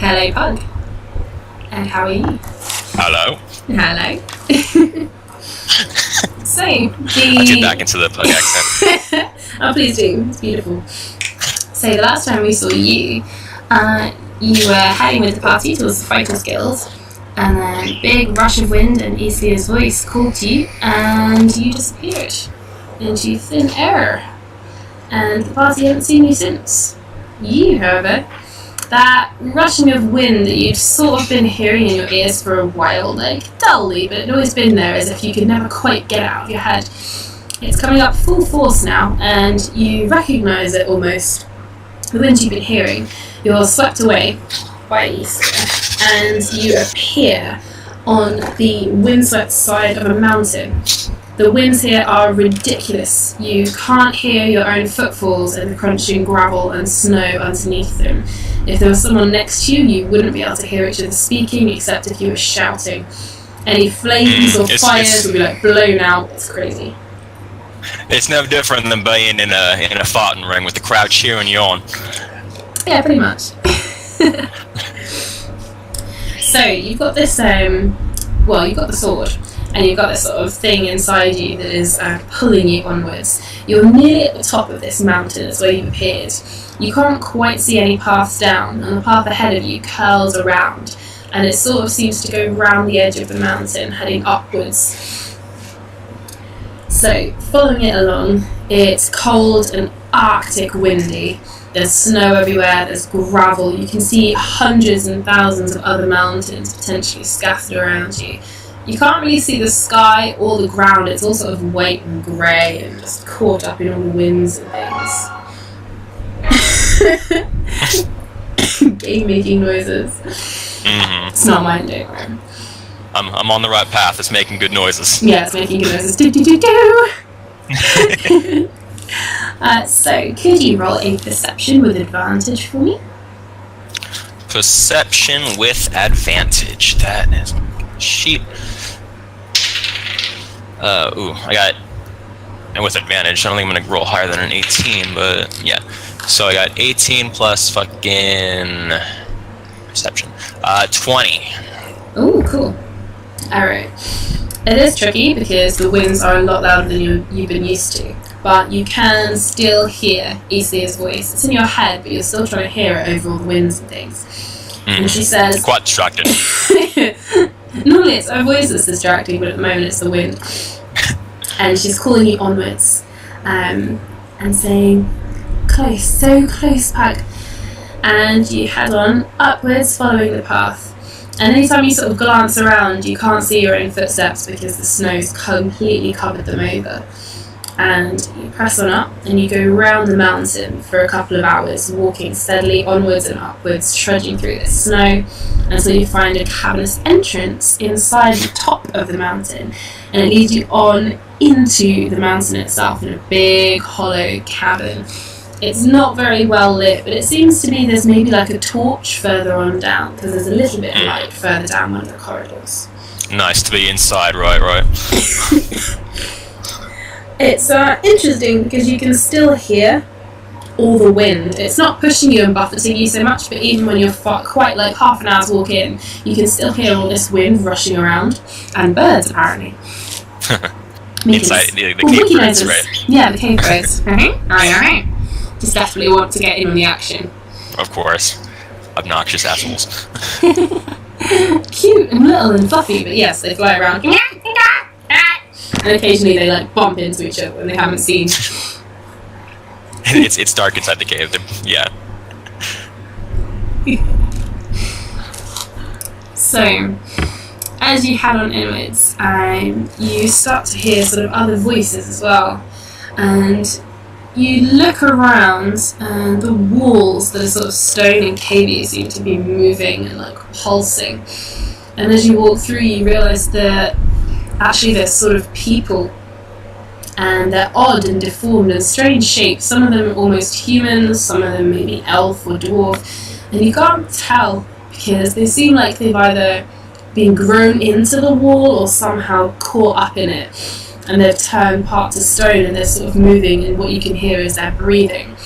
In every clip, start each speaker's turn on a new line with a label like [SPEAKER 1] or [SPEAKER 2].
[SPEAKER 1] Hello, Pug. And how are you?
[SPEAKER 2] Hello.
[SPEAKER 1] Hello. So,
[SPEAKER 2] I'll get back into the Pug accent.
[SPEAKER 1] Oh, please do. It's beautiful. So, the last time we saw you, you were heading with the party towards the Fighters Guild, and then a big rush of wind and Eisleya's voice called to you, and you disappeared into thin air. And the party haven't seen you since. You, however, that rushing of wind that you'd sort of been hearing in your ears for a while, like dully, but it'd always been there as if you could never quite get it out of your head. It's coming up full force now, and you recognise it almost. The wind you've been hearing, you're swept away by Eisleya, and you appear on the windswept side of a mountain. The winds here are ridiculous. You can't hear your own footfalls and the crunching gravel and snow underneath them. If there was someone next to you, you wouldn't be able to hear each other speaking except if you were shouting. Any flames or fires would be like blown out. It's crazy.
[SPEAKER 2] It's no different than being in a fighting ring with the crowd cheering you on.
[SPEAKER 1] Yeah, pretty much. So you've got this, you've got the sword, and you've got this sort of thing inside you that is pulling you onwards. You're nearly at the top of this mountain, that's where you've appeared. You can't quite see any paths down, and the path ahead of you curls around, and it sort of seems to go round the edge of the mountain, heading upwards. So, following it along, it's cold and arctic windy. There's snow everywhere, there's gravel. You can see hundreds and thousands of other mountains potentially scattered around you. You can't really see the sky or the ground. It's all sort of white and grey and just caught up in all the winds and things. Game-making noises.
[SPEAKER 2] Mm-hmm.
[SPEAKER 1] It's not mine, don't worry.
[SPEAKER 2] I'm on the right path. It's making good noises.
[SPEAKER 1] Yeah, it's making good noises. Do-do-do-do! So, could you roll a perception with advantage for me?
[SPEAKER 2] Perception with advantage. That is sheet. I got, and with advantage, I don't think I'm gonna roll higher than an 18, but yeah. So I got 18 plus fucking perception. 20.
[SPEAKER 1] Ooh, cool. Alright. It is tricky because the winds are a lot louder than you've been used to, but you can still hear Eisleya's voice. It's in your head, but you're still trying to hear it over all the winds and things. And she says...
[SPEAKER 2] Quite distracted.
[SPEAKER 1] Normally it's her voice that's distracting, but at the moment it's the wind. And she's calling you onwards, and saying, close, so close, Pug. And you head on upwards, following the path. And anytime you sort of glance around, you can't see your own footsteps because the snow's completely covered them over. And you press on up, and you go round the mountain for a couple of hours, walking steadily onwards and upwards, trudging through the snow, until you find a cavernous entrance inside the top of the mountain. And it leads you on into the mountain itself in a big, hollow cavern. It's not very well lit, but it seems to be there's maybe like a torch further on down, because there's a little bit of light further down one of the corridors.
[SPEAKER 2] Nice to be inside, right.
[SPEAKER 1] It's interesting because you can still hear all the wind. It's not pushing you and buffeting you so much, but even when you're quite like half an hour's walk in, you can still hear all this wind rushing around, and birds apparently.
[SPEAKER 2] Inside the cave birds, right?
[SPEAKER 1] Yeah, the cave birds. Alright. Just definitely want to get in on the action.
[SPEAKER 2] Of course. Obnoxious assholes.
[SPEAKER 1] Cute and little and fluffy, but yes, they fly around. And occasionally they like bump into each other when they haven't seen.
[SPEAKER 2] It's dark inside the cave. Yeah.
[SPEAKER 1] So, as you head on inwards, you start to hear sort of other voices as well. And you look around, and the walls that are sort of stone and cavey seem to be moving and like pulsing. And as you walk through, you realise that actually they're sort of people, and they're odd and deformed and strange shapes. Some of them are almost humans, some of them maybe elf or dwarf, and you can't tell because they seem like they've either been grown into the wall or somehow caught up in it, and they've turned part to stone and they're sort of moving, and what you can hear is their breathing.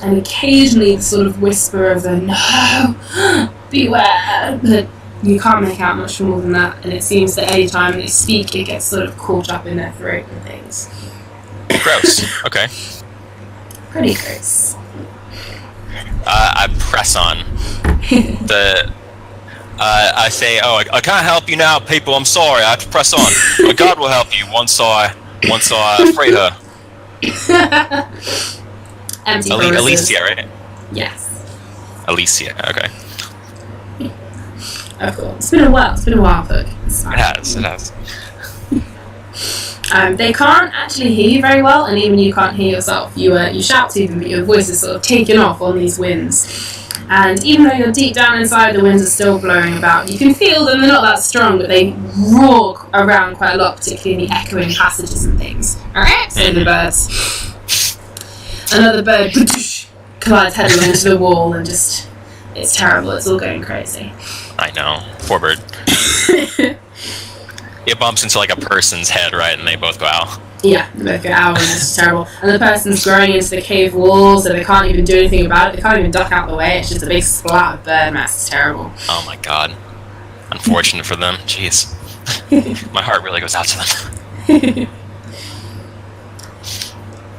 [SPEAKER 1] And occasionally the sort of whisper of a no, beware. But you can't make out much more than that, and it seems that any time they speak, it gets sort of caught up in their throat and things.
[SPEAKER 2] Gross. Okay.
[SPEAKER 1] Pretty gross.
[SPEAKER 2] I press on. I say, I can't help you now, people. I'm sorry. I have to press on. But God will help you once I free her.
[SPEAKER 1] Empty
[SPEAKER 2] Eisleya, right?
[SPEAKER 1] Yes.
[SPEAKER 2] Eisleya. Okay.
[SPEAKER 1] Of course. It's been a while, Puck.
[SPEAKER 2] It has.
[SPEAKER 1] They can't actually hear you very well, and even you can't hear yourself. You shout to them, but your voice is sort of taken off on these winds. And even though you're deep down inside, the winds are still blowing about. You can feel them, they're not that strong, but they roar around quite a lot, particularly in the echoing passages and things. Alright, so the birds. Another bird collides headlong into the wall, and just, it's terrible, it's all going crazy.
[SPEAKER 2] I know. Poor bird. It bumps into like a person's head, right? And they both go out.
[SPEAKER 1] Yeah, they both go out, and it's terrible. And the person's growing into the cave wall, so they can't even do anything about it. They can't even duck out the way. It's just a big splat of bird mess. It's terrible.
[SPEAKER 2] Oh my god. Unfortunate for them. Jeez. My heart really goes out to them.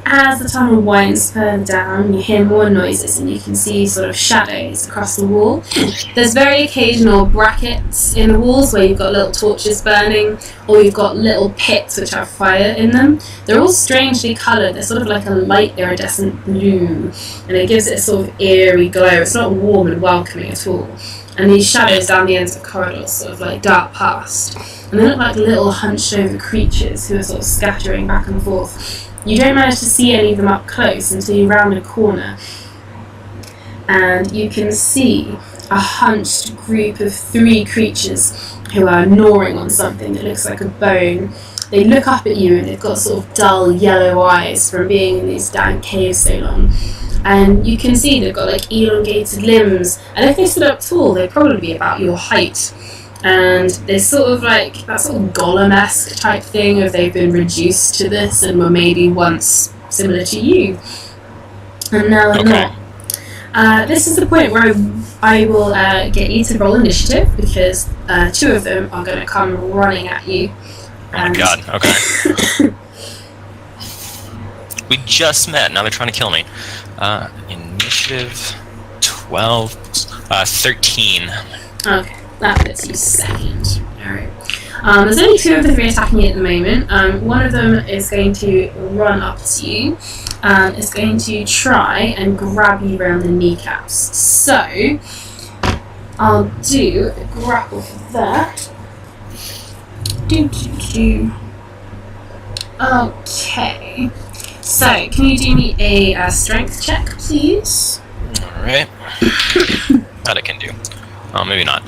[SPEAKER 1] As the tunnel winds further down, you hear more noises and you can see sort of shadows across the wall. There's very occasional brackets in the walls where you've got little torches burning, or you've got little pits which have fire in them. They're all strangely coloured. They're sort of like a light iridescent blue, and it gives it a sort of eerie glow. It's not warm and welcoming at all. And these shadows down the ends of corridors sort of like dart past, and they look like little hunched over creatures who are sort of scattering back and forth. You don't manage to see any of them up close until you round a corner, and you can see a hunched group of 3 creatures who are gnawing on something that looks like a bone. They look up at you and they've got sort of dull yellow eyes from being in these dank caves so long. And you can see they've got like elongated limbs, and if they stood up tall, they'd probably be about your height. And they're sort of like that sort of golem-esque type thing of they've been reduced to this and were maybe once similar to you. And now they're not. This is the point where I will get you to roll initiative, because 2 of them are going to come running at you.
[SPEAKER 2] Oh my god, okay. We just met, now they're trying to kill me. Initiative 12, 13.
[SPEAKER 1] Okay. That puts you second. Alright. There's only 2 of the 3 attacking you at the moment. One of them is going to run up to you. Is going to try and grab you around the kneecaps. So, I'll do a grapple for that. Okay. So, can you do me a strength check, please?
[SPEAKER 2] Alright. That I can do. Oh, maybe not.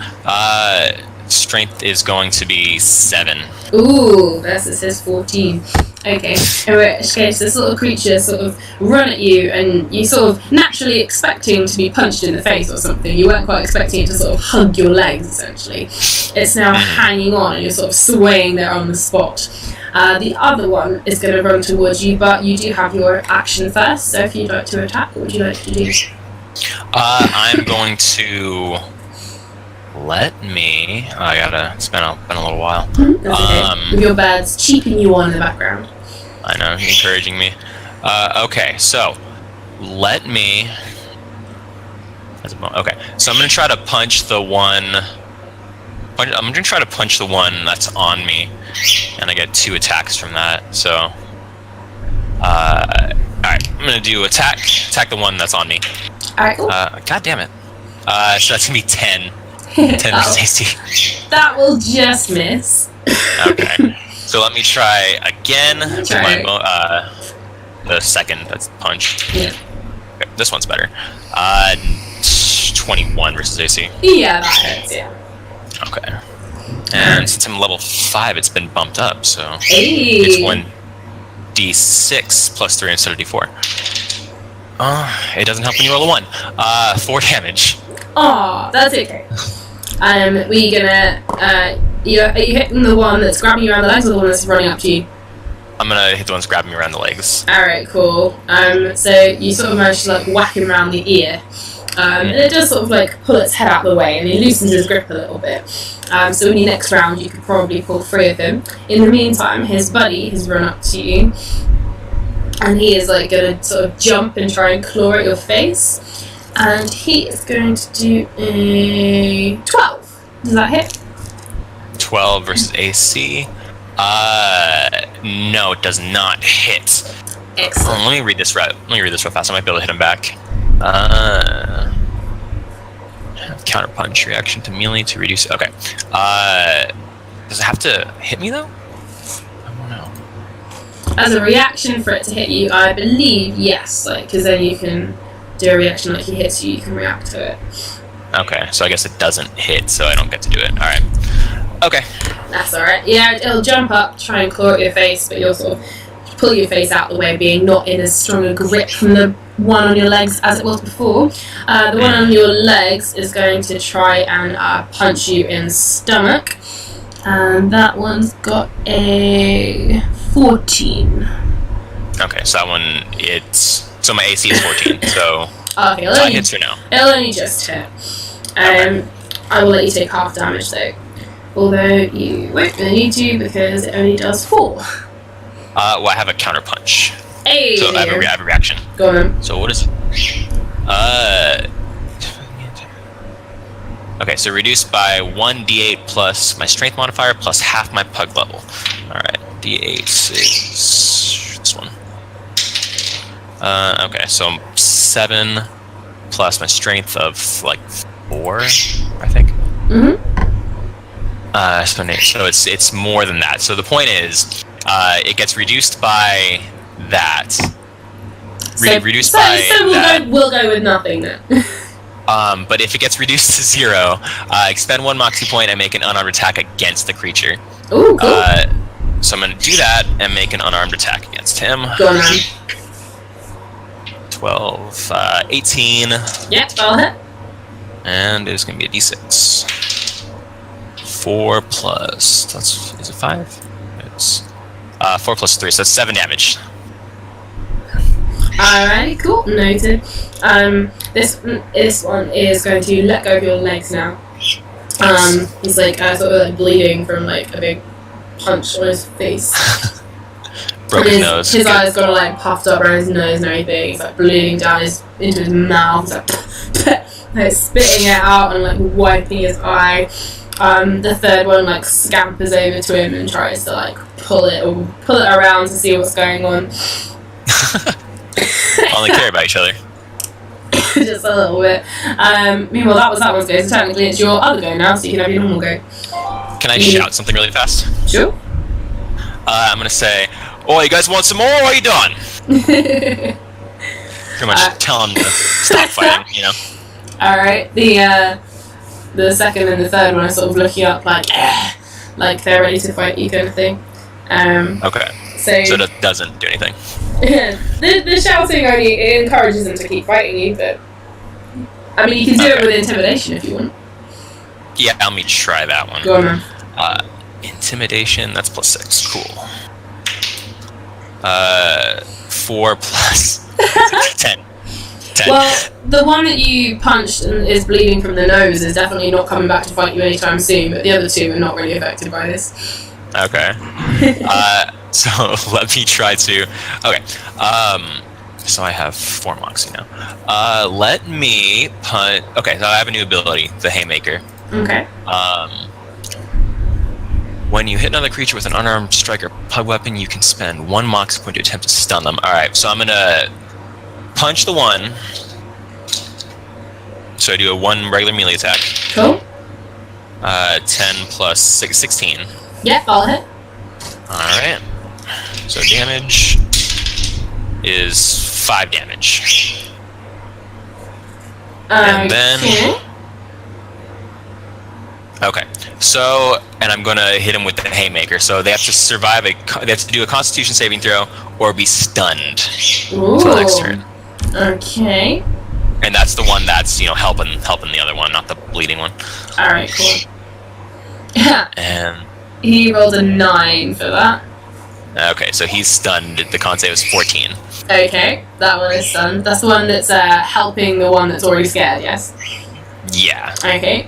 [SPEAKER 2] Strength is going to be 7.
[SPEAKER 1] Ooh, versus his 14. Okay, in which case this little creature sort of run at you, and you sort of naturally expecting to be punched in the face or something. You weren't quite expecting it to sort of hug your legs, essentially. It's now hanging on, and you're sort of swaying there on the spot. The other one is going to run towards you, but you do have your action first, so if you'd like to attack, what would you like to do?
[SPEAKER 2] I'm going to... Let me... I gotta... It's been a little while.
[SPEAKER 1] That's okay. With your birds cheeping you on in the background.
[SPEAKER 2] I know, encouraging me. Okay, so... Let me... Okay, so I'm gonna try to punch the one... I'm gonna try to punch the one that's on me. And I get 2 attacks from that, so... Alright, I'm gonna do attack the one that's on me.
[SPEAKER 1] Alright, cool.
[SPEAKER 2] God damn it. So that's gonna be 10. 10 versus AC.
[SPEAKER 1] That will just miss.
[SPEAKER 2] Okay. So let me try again with my the second punch.
[SPEAKER 1] Yeah.
[SPEAKER 2] Okay, this one's better. 21 versus AC.
[SPEAKER 1] Yeah, that hurts, yeah.
[SPEAKER 2] Okay. And since I'm level 5, it's been bumped up, so
[SPEAKER 1] Hey.
[SPEAKER 2] it's 1d6 plus 3 instead of d4. It doesn't help when you roll a 1. 4 damage.
[SPEAKER 1] Aw, that's okay. Are you gonna, are you hitting the one that's grabbing you around the legs, or the one that's running up to you?
[SPEAKER 2] I'm gonna hit the one that's grabbing me around the legs.
[SPEAKER 1] Alright, cool. So you sort of manage to like whack him around the ear. And it does sort of like pull its head out of the way, and he loosens his grip a little bit. So in your next round, you could probably pull free of him. In the meantime, his buddy has run up to you, and he is like going to sort of jump and try and claw at your face. And he is going to do a 12. Does that hit?
[SPEAKER 2] 12 versus AC. No, it does not hit.
[SPEAKER 1] Excellent.
[SPEAKER 2] Let me read this real fast. I might be able to hit him back. Counterpunch reaction to melee to reduce. Okay. Does it have to hit me though? I don't know.
[SPEAKER 1] As a reaction for it to hit you, I believe yes. Like, because then you can do a reaction like he hits you. You can react to it.
[SPEAKER 2] Okay, so I guess it doesn't hit, so I don't get to do it. All right. Okay.
[SPEAKER 1] That's all right. Yeah, it'll jump up, try and claw at your face, but you'll sort of pull your face out of the way, being not in as strong a grip from the one on your legs as it was before. The one on your legs is going to try and punch you in the stomach, and that one's got a 14.
[SPEAKER 2] Okay, so that one, so my AC is 14, so
[SPEAKER 1] okay,
[SPEAKER 2] it hits or no?
[SPEAKER 1] It'll only just hit.
[SPEAKER 2] Okay.
[SPEAKER 1] I will let you take half damage though, although you won't really need to because it only does 4.
[SPEAKER 2] Well, I have a counter punch.
[SPEAKER 1] Hey!
[SPEAKER 2] So I have a reaction.
[SPEAKER 1] Go on.
[SPEAKER 2] So what is it? Okay, so reduced by 1d8 plus my strength modifier plus half my pug level. Alright, d8 is this one. Okay, so 7 plus my strength of like 4, I think.
[SPEAKER 1] Mm-hmm.
[SPEAKER 2] So it's more than that. So the point is, it gets reduced by that. Reduced by that.
[SPEAKER 1] We'll go with nothing then.
[SPEAKER 2] But if it gets reduced to 0, expend 1 moxie point and make an unarmed attack against the creature.
[SPEAKER 1] Ooh, cool.
[SPEAKER 2] So I'm going to do that and make an unarmed attack against him.
[SPEAKER 1] Go on, man.
[SPEAKER 2] 12, 18.
[SPEAKER 1] Yep, I'll hit.
[SPEAKER 2] And it's going to be a d6. 4 plus... is it 5? It's 4 plus 3, so that's 7 damage.
[SPEAKER 1] Alright, cool. Noted. This one is going to let go of your legs now. He's like sort of like bleeding from like a big punch on his face.
[SPEAKER 2] Broke his nose.
[SPEAKER 1] His eyes got like puffed up around his nose and everything. He's like bleeding down into his mouth. He's like spitting it out and like wiping his eye. The third one like scampers over to him and tries to like pull it around to see what's going on.
[SPEAKER 2] Only care about each other.
[SPEAKER 1] Just a little bit. Meanwhile, that one's go. So technically, it's your other go now, so you can have your normal go.
[SPEAKER 2] Can I shout something really fast?
[SPEAKER 1] Sure.
[SPEAKER 2] I'm gonna say, "Oh, you guys want some more? Or are you done?" Pretty much tell them to stop fighting. You know.
[SPEAKER 1] All right. The second and the third one are sort of looking up like they're ready to fight you, kind of thing.
[SPEAKER 2] Okay. So that doesn't do anything.
[SPEAKER 1] The shouting only encourages them to keep fighting you, but I mean, you can do it with intimidation if you want.
[SPEAKER 2] Yeah, let me try that one.
[SPEAKER 1] Go on, man.
[SPEAKER 2] Intimidation, that's plus 6. Cool. 4 plus 10. 10.
[SPEAKER 1] Well, the one that you punched and is bleeding from the nose is definitely not coming back to fight you anytime soon, but the other two are not really affected by this.
[SPEAKER 2] Okay. So let me try to... Okay. So I have 4 moxie now. Let me punch... Okay, so I have a new ability, the Haymaker.
[SPEAKER 1] Okay.
[SPEAKER 2] When you hit another creature with an unarmed strike or pug weapon, you can spend 1 moxie point to attempt to stun them. Alright, so I'm gonna punch the one. So I do a 1 regular melee attack.
[SPEAKER 1] Cool.
[SPEAKER 2] 10 plus 6, 16.
[SPEAKER 1] Yep, I'll hit.
[SPEAKER 2] Alright. So damage is 5 damage. And then... Okay. So, and I'm gonna hit him with the Haymaker. So they have to survive they have to do a Constitution saving throw or be stunned for the next turn.
[SPEAKER 1] Okay.
[SPEAKER 2] And that's the one that's, helping the other one, not the bleeding one.
[SPEAKER 1] Alright, cool. Yeah.
[SPEAKER 2] And
[SPEAKER 1] he rolled a 9 for that.
[SPEAKER 2] Okay, so he's stunned. The con save is 14.
[SPEAKER 1] Okay, that one is stunned. That's the one that's helping the one that's already scared, yes?
[SPEAKER 2] Yeah.
[SPEAKER 1] Okay.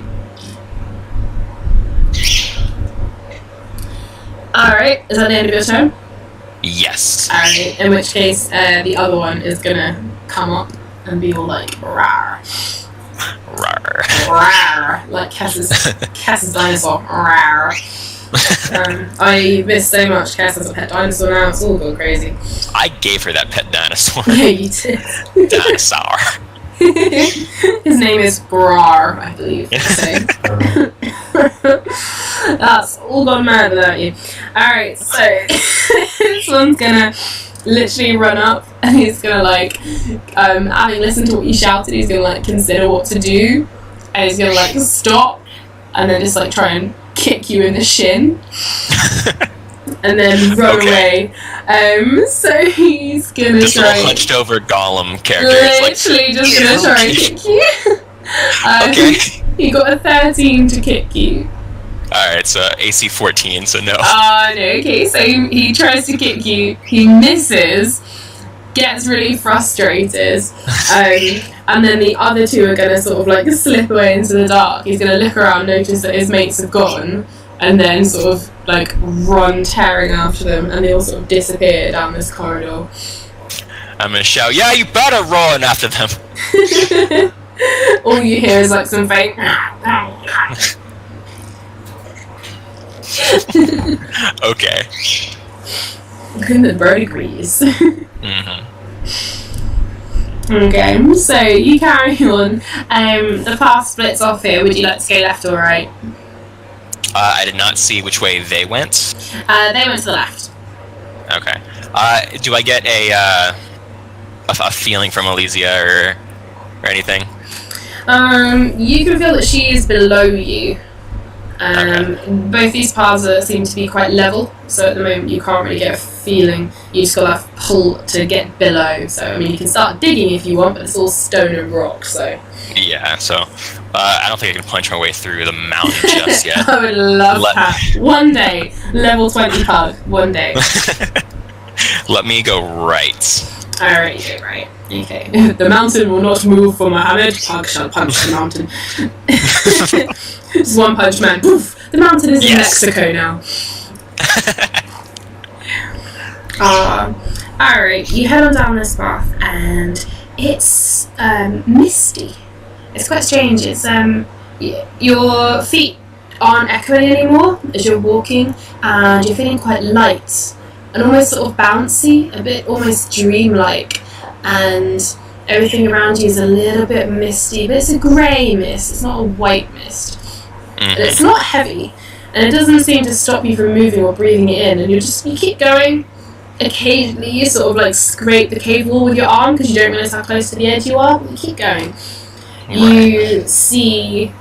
[SPEAKER 1] Alright, is that the end of your turn?
[SPEAKER 2] Yes.
[SPEAKER 1] Alright, in which case the other one is gonna come up and be all like, rawr.
[SPEAKER 2] Rawr.
[SPEAKER 1] Rawr. Like Cass's dinosaur. Rawr. I miss so much Cass as a pet dinosaur now, it's all gone crazy.
[SPEAKER 2] I gave her that pet dinosaur.
[SPEAKER 1] Yeah, you did.
[SPEAKER 2] Dinosaur.
[SPEAKER 1] His name is Brar, I believe. So. That's all gone mad without you. Alright, so this one's gonna literally run up and he's gonna like, having listened to what you shouted, he's gonna like consider what to do and he's gonna like stop and then just like try and kick you in the shin and then run away. So he's gonna
[SPEAKER 2] just
[SPEAKER 1] try.
[SPEAKER 2] Just a hunched over Gollum character.
[SPEAKER 1] Literally just gonna try and kick you.
[SPEAKER 2] Okay.
[SPEAKER 1] He got a 13 to kick you.
[SPEAKER 2] Alright, so AC 14, so no.
[SPEAKER 1] No, okay, so he tries to kick you, he misses, gets really frustrated, and then the other two are going to sort of like slip away into the dark. He's going to look around, notice that his mates have gone, and then sort of like run tearing after them, and they all sort of disappear down this corridor.
[SPEAKER 2] I'm going to shout, yeah, you better run after them.
[SPEAKER 1] All you hear is like some faint...
[SPEAKER 2] Okay.
[SPEAKER 1] The bird agrees.
[SPEAKER 2] Mm-hmm.
[SPEAKER 1] Okay, so you carry on. The path splits off here. Would you like to go left or right?
[SPEAKER 2] I did not see which way they went.
[SPEAKER 1] They went to the left.
[SPEAKER 2] Okay. Do I get a feeling from Eisleya or anything?
[SPEAKER 1] You can feel that she is below you.
[SPEAKER 2] Okay.
[SPEAKER 1] Both these paths seem to be quite level, so at the moment you can't really get a feeling. You just gotta pull to get below. So I mean, you can start digging if you want, but it's all stone and rock. So
[SPEAKER 2] yeah. So I don't think I can punch my way through the mountain just yet.
[SPEAKER 1] I would love that. One day, level 20 pug. One day.
[SPEAKER 2] Let me go right.
[SPEAKER 1] Alright, you go right. Okay. The mountain will not move for Mohammed. Pug shall punch the mountain. Just one punch man. Poof! The mountain is in Mexico now. Alright, you head on down this path and it's misty. It's quite strange. It's your feet aren't echoing anymore as you're walking and you're feeling quite light and almost sort of bouncy, a bit almost dreamlike, and everything around you is a little bit misty, but it's a grey mist, it's not a white mist. And it's not heavy, and it doesn't seem to stop you from moving or breathing it in, and you keep going. Occasionally you sort of like scrape the cave wall with your arm because you don't realise how close to the edge you are, but you keep going. Right. You see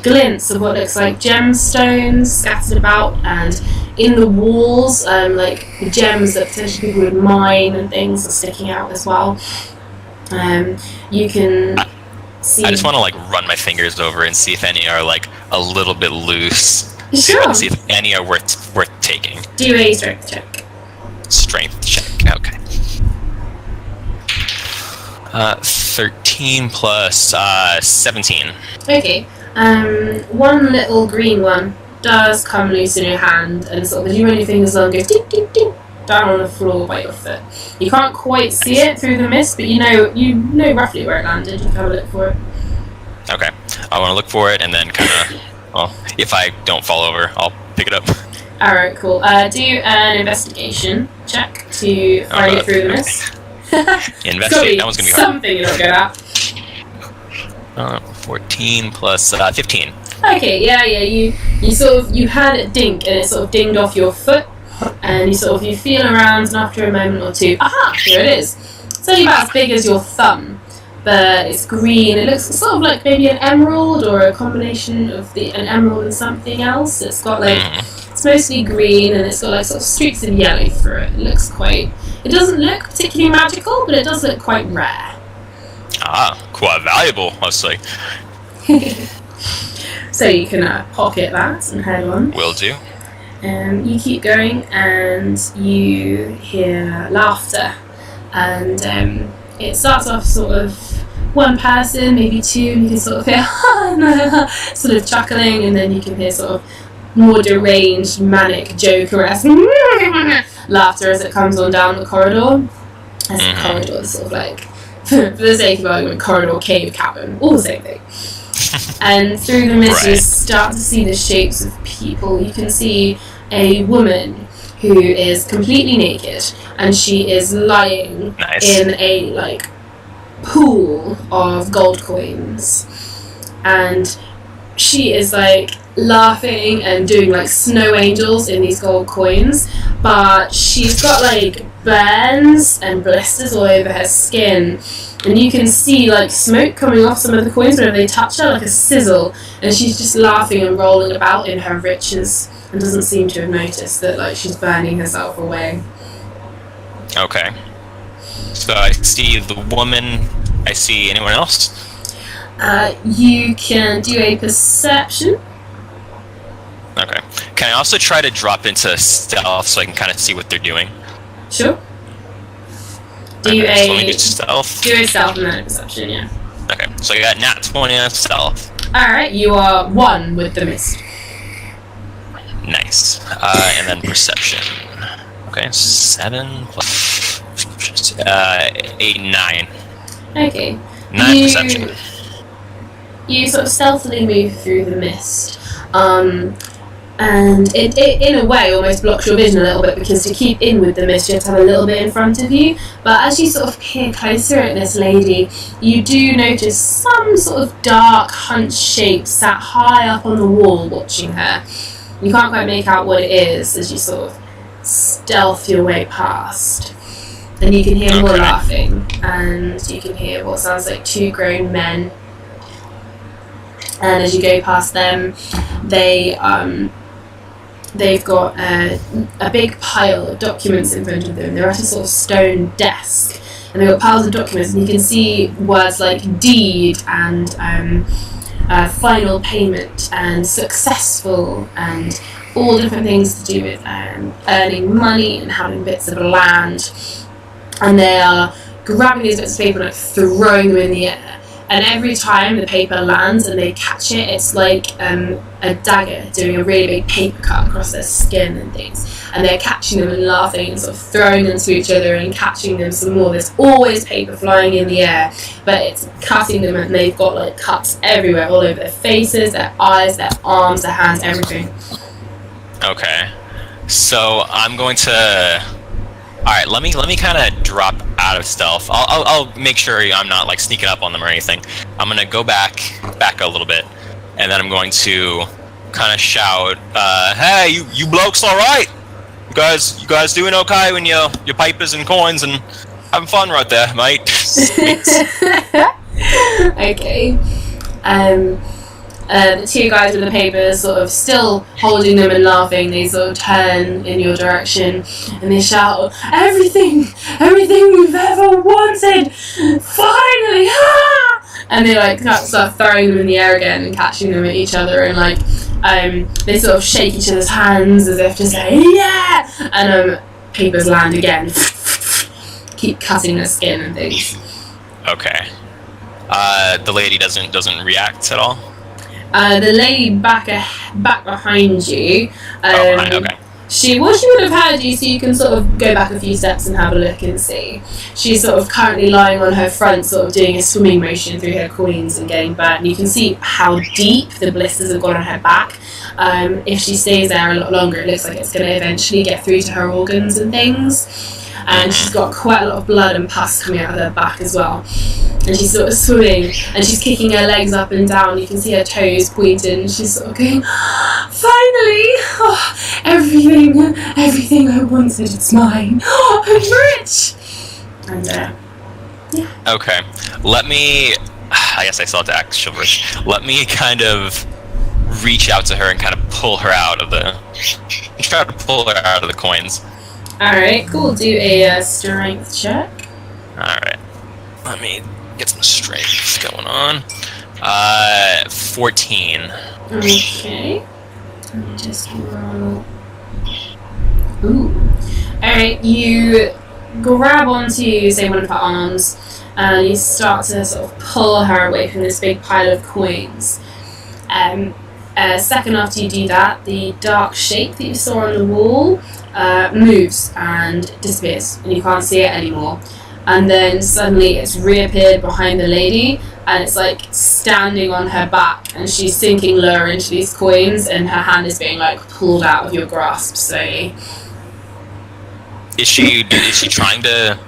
[SPEAKER 1] glints of what looks like gemstones scattered about, and in the walls, like the gems that potentially people would mine and things are sticking out as well. You can see.
[SPEAKER 2] I just want to like run my fingers over and see if any are like a little bit loose.
[SPEAKER 1] Sure.
[SPEAKER 2] See if any are worth taking.
[SPEAKER 1] Do a strength check.
[SPEAKER 2] Strength check. Okay. 13 plus 17.
[SPEAKER 1] Okay. One little green one does come loose in your hand, and sort of as you run your fingers along, goes ding ding ding down on the floor by your foot. You can't quite see it through the mist, but you know roughly where it landed. You can have a look for it.
[SPEAKER 2] Okay, I want to look for it, and then kind of, well, if I don't fall over, I'll pick it up.
[SPEAKER 1] All right, cool. Do an investigation check to find it through the mist.
[SPEAKER 2] Investigate. That one's gonna be hard.
[SPEAKER 1] Something you're not good at.
[SPEAKER 2] 14 plus 15.
[SPEAKER 1] Okay, yeah, you had it dink, and it sort of dinged off your foot, and you feel around, and after a moment or two, aha, here it is. It's only about as big as your thumb, but it's green. It looks sort of like maybe an emerald or a combination of an emerald and something else. It's got like it's mostly green, and it's got like sort of streaks of yellow through it. It doesn't look particularly magical, but it does look quite rare.
[SPEAKER 2] Ah, quite valuable, mostly.
[SPEAKER 1] So you can pocket that and head on.
[SPEAKER 2] Will do.
[SPEAKER 1] You keep going and you hear laughter, and it starts off sort of one person, maybe two, and you can sort of hear sort of chuckling, and then you can hear sort of more deranged, manic, Joker-esque laughter as it comes on down the corridor. As the corridor is sort of like, for the sake of argument, corridor, cave, cabin, all the same thing. And through the mist, you start to see the shapes of people. You can see a woman who is completely naked, and she is lying in a like pool of gold coins, and she is like laughing and doing like snow angels in these gold coins, but she's got like burns and blisters all over her skin, and you can see like smoke coming off some of the coins whenever they touch her, like a sizzle, and she's just laughing and rolling about in her riches and doesn't seem to have noticed that like she's burning herself away.
[SPEAKER 2] Okay. So I see the woman. I see anyone else?
[SPEAKER 1] You can do a perception.
[SPEAKER 2] Okay. Can I also try to drop into stealth so I can kind of see what they're doing?
[SPEAKER 1] Sure.
[SPEAKER 2] So let me do stealth.
[SPEAKER 1] Do a stealth and then a perception, yeah.
[SPEAKER 2] Okay, so I got nat 20 on stealth.
[SPEAKER 1] Alright, you are 1 with the mist.
[SPEAKER 2] Nice. And then perception. Okay, 7 plus 8, 9.
[SPEAKER 1] Okay.
[SPEAKER 2] 9 perception.
[SPEAKER 1] You sort of stealthily move through the mist. And it in a way almost blocks your vision a little bit, because to keep in with the mist you have to have a little bit in front of you. But as you sort of peer closer at this lady, you do notice some sort of dark hunched shape sat high up on the wall watching her. You can't quite make out what it is as you sort of stealth your way past. And you can hear more laughing, and you can hear what sounds like 2 grown men. And as you go past them, they've got a big pile of documents in front of them. They're at a sort of stone desk, and they've got piles of documents, and you can see words like deed and final payment and successful, and all different things to do with earning money and having bits of land. And they are grabbing these bits of paper and like throwing them in the air. And every time the paper lands and they catch it, it's like a dagger doing a really big paper cut across their skin and things. And they're catching them and laughing and sort of throwing them to each other and catching them some more. There's always paper flying in the air, but it's cutting them, and they've got like cuts everywhere, all over their faces, their eyes, their arms, their hands, everything.
[SPEAKER 2] Okay. So I'm going to... Alright, let me kind of drop out of stealth. I'll make sure I'm not like sneaking up on them or anything. I'm gonna go back a little bit, and then I'm going to kind of shout, "Hey, you blokes, all right? You guys doing okay when your papers and coins and having fun right there, mate?"
[SPEAKER 1] Okay. The 2 guys with the papers sort of still holding them and laughing, they sort of turn in your direction and they shout, everything we've ever wanted, finally, ah! And they like start throwing them in the air again and catching them at each other, and like they sort of shake each other's hands as if to say, yeah! And papers land again, keep cutting their skin and things.
[SPEAKER 2] Okay. The lady doesn't react at all?
[SPEAKER 1] The lady back behind you,
[SPEAKER 2] okay.
[SPEAKER 1] she would have heard you, so you can sort of go back a few steps and have a look and see. She's sort of currently lying on her front, sort of doing a swimming motion through her coins and getting burnt. And you can see how deep the blisters have gone on her back. If she stays there a lot longer, it looks like it's going to eventually get through to her organs and things. And she's got quite a lot of blood and pus coming out of her back as well. And she's sort of swimming, and she's kicking her legs up and down. You can see her toes pointed, and she's sort of going, finally! Oh, everything I wanted, it's mine. Oh, I'm rich! And, yeah.
[SPEAKER 2] Okay. I guess I still have to act chivalrous. Let me kind of reach out to her and kind of pull her out of the... try to pull her out of the coins.
[SPEAKER 1] Alright, cool. Do a strength check.
[SPEAKER 2] Alright. Let me get some strength going on. 14.
[SPEAKER 1] Okay. Let me just roll Ooh. Alright, you grab onto, say, one of her arms, and you start to sort of pull her away from this big pile of coins. A second after you do that, the dark shape that you saw on the wall moves and disappears, and you can't see it anymore. And then suddenly it's reappeared behind the lady, and it's like standing on her back, and she's sinking lower into these coins, and her hand is being like pulled out of your grasp slowly.
[SPEAKER 2] Is she trying to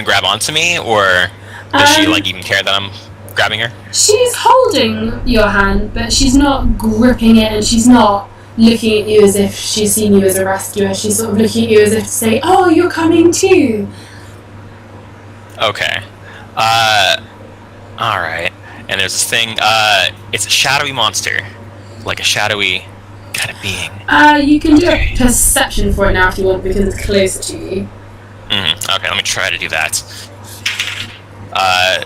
[SPEAKER 2] grab onto me, or does she like even care that I'm grabbing her?
[SPEAKER 1] She's holding your hand, but she's not gripping it, and she's not looking at you as if she's seen you as a rescuer. She's sort of looking at you as if to say, "Oh, you're coming too."
[SPEAKER 2] Okay. Alright. And there's this thing, it's a shadowy monster. Like a shadowy kind of being.
[SPEAKER 1] You can do a perception for it now if you want, because it's closer to you.
[SPEAKER 2] Okay, let me try to do that.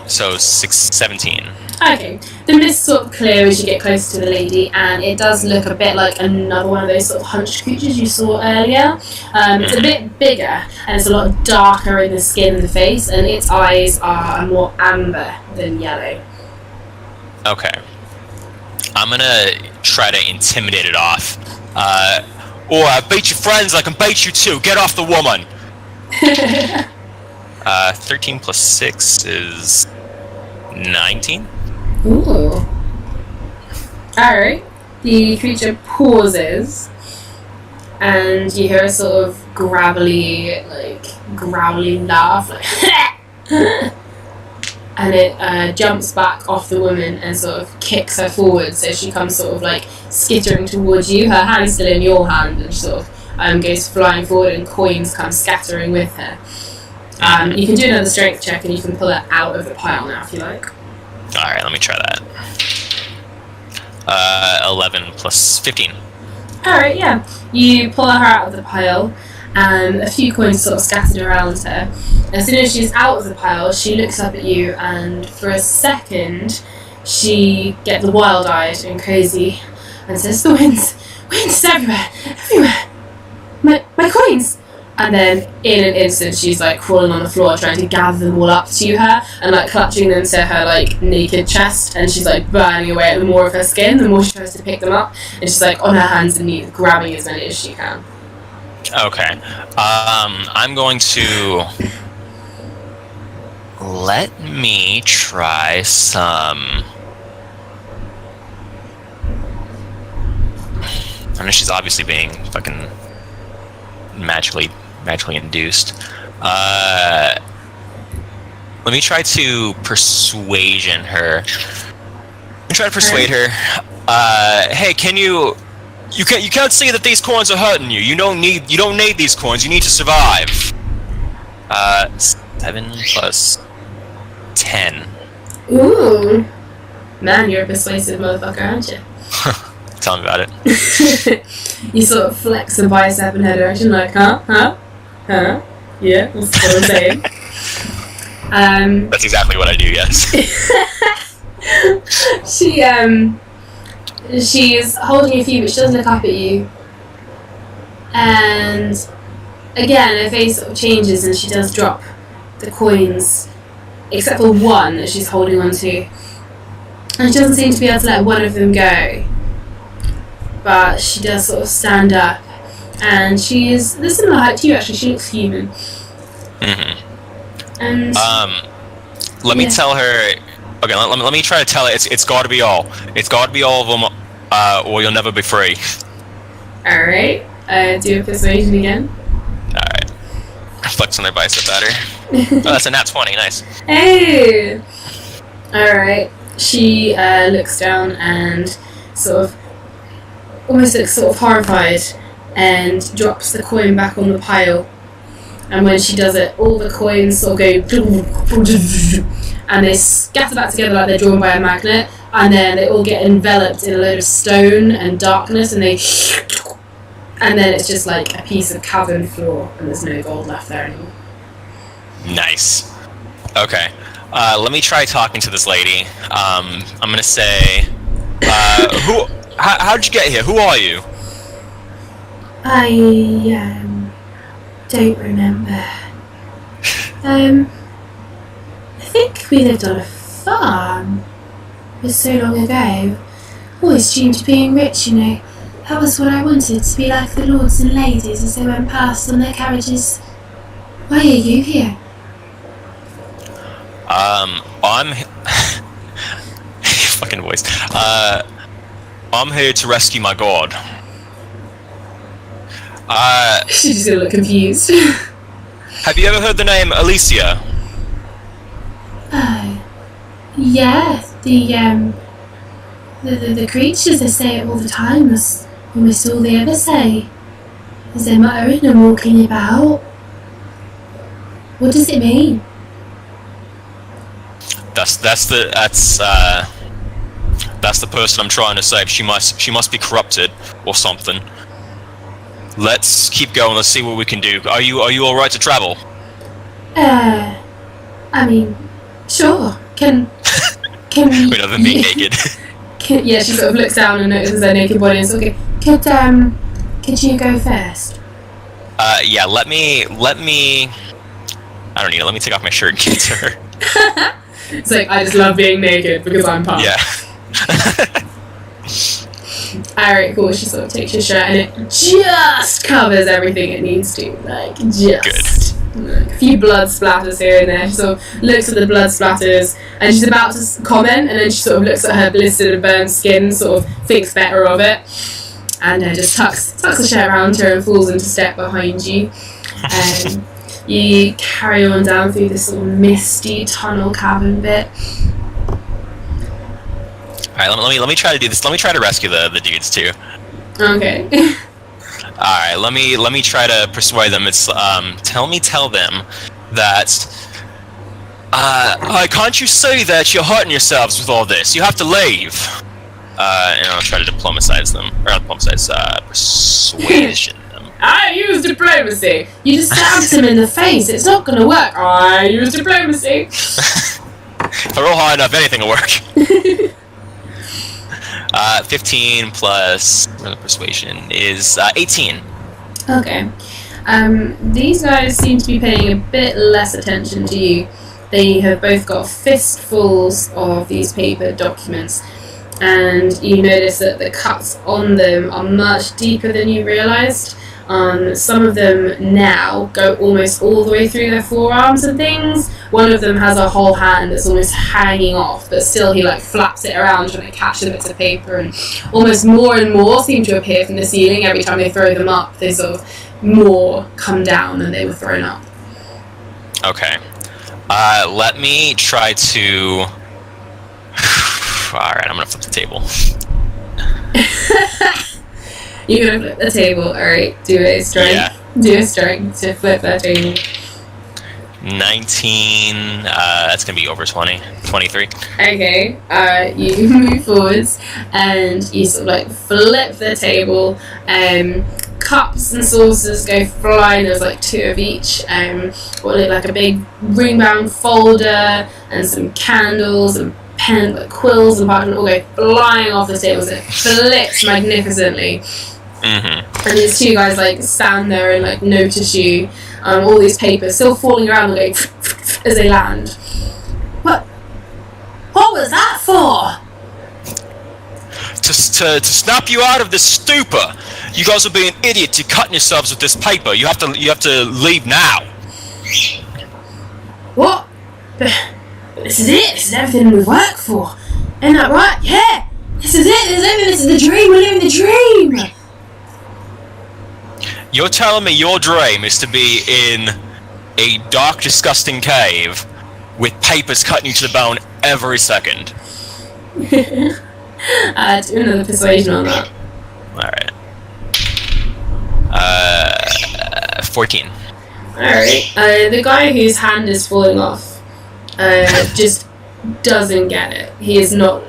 [SPEAKER 2] So 17.
[SPEAKER 1] Okay. The mist sort of clear as you get closer to the lady, and it does look a bit like another one of those sort of hunched creatures you saw earlier. It's a bit bigger, and it's a lot darker in the skin and the face, and its eyes are more amber than yellow.
[SPEAKER 2] Okay. I'm gonna try to intimidate it off. I beat your friends, I can beat you too. Get off the woman! 13 plus 6 is 19.
[SPEAKER 1] Ooh. Alright. The creature pauses, and you hear a sort of growly laugh, like and it jumps back off the woman and sort of kicks her forward, so she comes sort of like skittering towards you, her hand's still in your hand, and she sort of goes flying forward, and coins come scattering with her. You can do another strength check, and you can pull it out of the pile now if you like.
[SPEAKER 2] Alright, let me try that. 11 plus 15.
[SPEAKER 1] Alright, yeah. You pull her out of the pile, and a few coins sort of scattered around her. As soon as she's out of the pile, she looks up at you, and for a second, she gets wild-eyed and crazy, and says, "The winds everywhere! My coins!" And then, in an instant, she's like crawling on the floor, trying to gather them all up to her, and like clutching them to her like naked chest, and she's like burning away at the more of her skin, the more she tries to pick them up, and she's like on her hands and knees, grabbing as many as she can.
[SPEAKER 2] Okay. I'm going to let me try some. I know she's obviously being fucking magically induced. Let me try to persuasion her. Let me try to persuade her. Hey, can you can't see that these coins are hurting you. You don't need these coins. You need to survive. 7 plus 10.
[SPEAKER 1] Ooh. Man, you're a persuasive motherfucker, aren't you?
[SPEAKER 2] Tell me about it.
[SPEAKER 1] You sort of flex a bicep in her direction, like, huh? Yeah, that's what I'm saying.
[SPEAKER 2] That's exactly what I do, yes.
[SPEAKER 1] She's holding your feet, but she doesn't look up at you. And again, her face sort of changes, and she does drop the coins, except for one that she's holding on to. And she doesn't seem to be able to let one of them go. But she does sort of stand up, and she is the similar height to you, actually. She looks human. And
[SPEAKER 2] let me tell her. Okay, let me try to tell her it's got to be all. It's got to be all of them, or you'll never be free.
[SPEAKER 1] All right. Do a persuasion again.
[SPEAKER 2] All right. Flex on their bicep at her. Oh, that's a nat 20. Nice.
[SPEAKER 1] Hey. All right. She looks down and sort of almost looks sort of horrified, and drops the coin back on the pile. And when she does it, all the coins sort of go, and they scatter back together like they're drawn by a magnet, and then they all get enveloped in a load of stone and darkness, and then it's just like a piece of cavern floor, and there's no gold left there anymore.
[SPEAKER 2] Nice. Okay. Let me try talking to this lady. I'm gonna say, how'd you get here? Who are you?
[SPEAKER 1] I don't remember. I think we lived on a farm. It was so long ago. Always dreamed of being rich, you know. That was what I wanted, to be like the lords and ladies as they went past on their carriages. Why are you here?
[SPEAKER 2] I'm fucking voice. I'm here to rescue my god.
[SPEAKER 1] She's just gonna look confused.
[SPEAKER 2] Have you ever heard the name Eisleya?
[SPEAKER 1] Yeah, the creatures, they say it all the time. That's almost all they ever say. As they're muttering and walking about. What does it mean?
[SPEAKER 2] That's the person I'm trying to save. She must be corrupted or something. Let's keep going. Let's see what we can do. Are you all right to travel?
[SPEAKER 1] I mean, sure. Can we?
[SPEAKER 2] Wait, other than being naked.
[SPEAKER 1] Yeah, she sort of looks down and notices her naked body and says, okay, could you go first?
[SPEAKER 2] Yeah. Let me. I don't need it. Let me take off my shirt and give it to her.
[SPEAKER 1] It's like, I just love being naked because I'm pumped.
[SPEAKER 2] Yeah.
[SPEAKER 1] Alright, cool. She sort of takes your shirt and it just covers everything it needs to. Like, just. Good. Like, a few blood splatters here and there. She sort of looks at the blood splatters and she's about to comment, and then she sort of looks at her blistered and burned skin, sort of thinks better of it, and just tucks the shirt around her and falls into step behind you. You carry on down through this sort of misty tunnel cavern bit.
[SPEAKER 2] Alright, let me try to do this. Let me try to rescue the dudes too.
[SPEAKER 1] Okay.
[SPEAKER 2] Alright, let me try to persuade them. It's tell them that can't you see that you're hurting yourselves with all this? You have to leave. And I'll try to diplomatize them. Or not diplomatize, persuasion.
[SPEAKER 1] I use diplomacy. You just stabbed him in the face. It's not going to work. I use diplomacy.
[SPEAKER 2] If I roll hard enough, anything will work. 15 plus persuasion is 18.
[SPEAKER 1] Okay. These guys seem to be paying a bit less attention to you. They have both got fistfuls of these paper documents, and you notice that the cuts on them are much deeper than you realised. Some of them now go almost all the way through their forearms and things. One of them has a whole hand that's almost hanging off, but still he flaps it around trying to catch the bits of paper, and almost more and more seem to appear from the ceiling. Every time they throw them up, they sort of more come down than they were thrown up.
[SPEAKER 2] Okay. Let me try to... Alright, I'm gonna flip the table.
[SPEAKER 1] You're gonna flip the table. Alright, do a strength.
[SPEAKER 2] Yeah.
[SPEAKER 1] Do a strength to flip that table.
[SPEAKER 2] 19, that's gonna be over 20. 23.
[SPEAKER 1] Okay, you move forwards and you sort of flip the table. Cups and saucers go flying. There's 2 of each. What look like a big ring-bound folder and some candles and quills and parchment all go flying off the table. So it flips magnificently.
[SPEAKER 2] Mm-hmm.
[SPEAKER 1] And these 2 guys stand there and notice you. All these papers still falling around and going as they land. What was that for?
[SPEAKER 2] To snap you out of this stupor. You guys are being idiots. You're cutting yourselves with this paper. You have to leave now.
[SPEAKER 1] What? But this is it. This is everything we work for. Isn't that right? Yeah. This is it. This is the dream. We're living the dream.
[SPEAKER 2] You're telling me your dream is to be in a dark, disgusting cave with papers cutting you to the bone every second?
[SPEAKER 1] Do another persuasion on that.
[SPEAKER 2] Alright. 14.
[SPEAKER 1] Alright. The guy whose hand is falling off just doesn't get it. He is not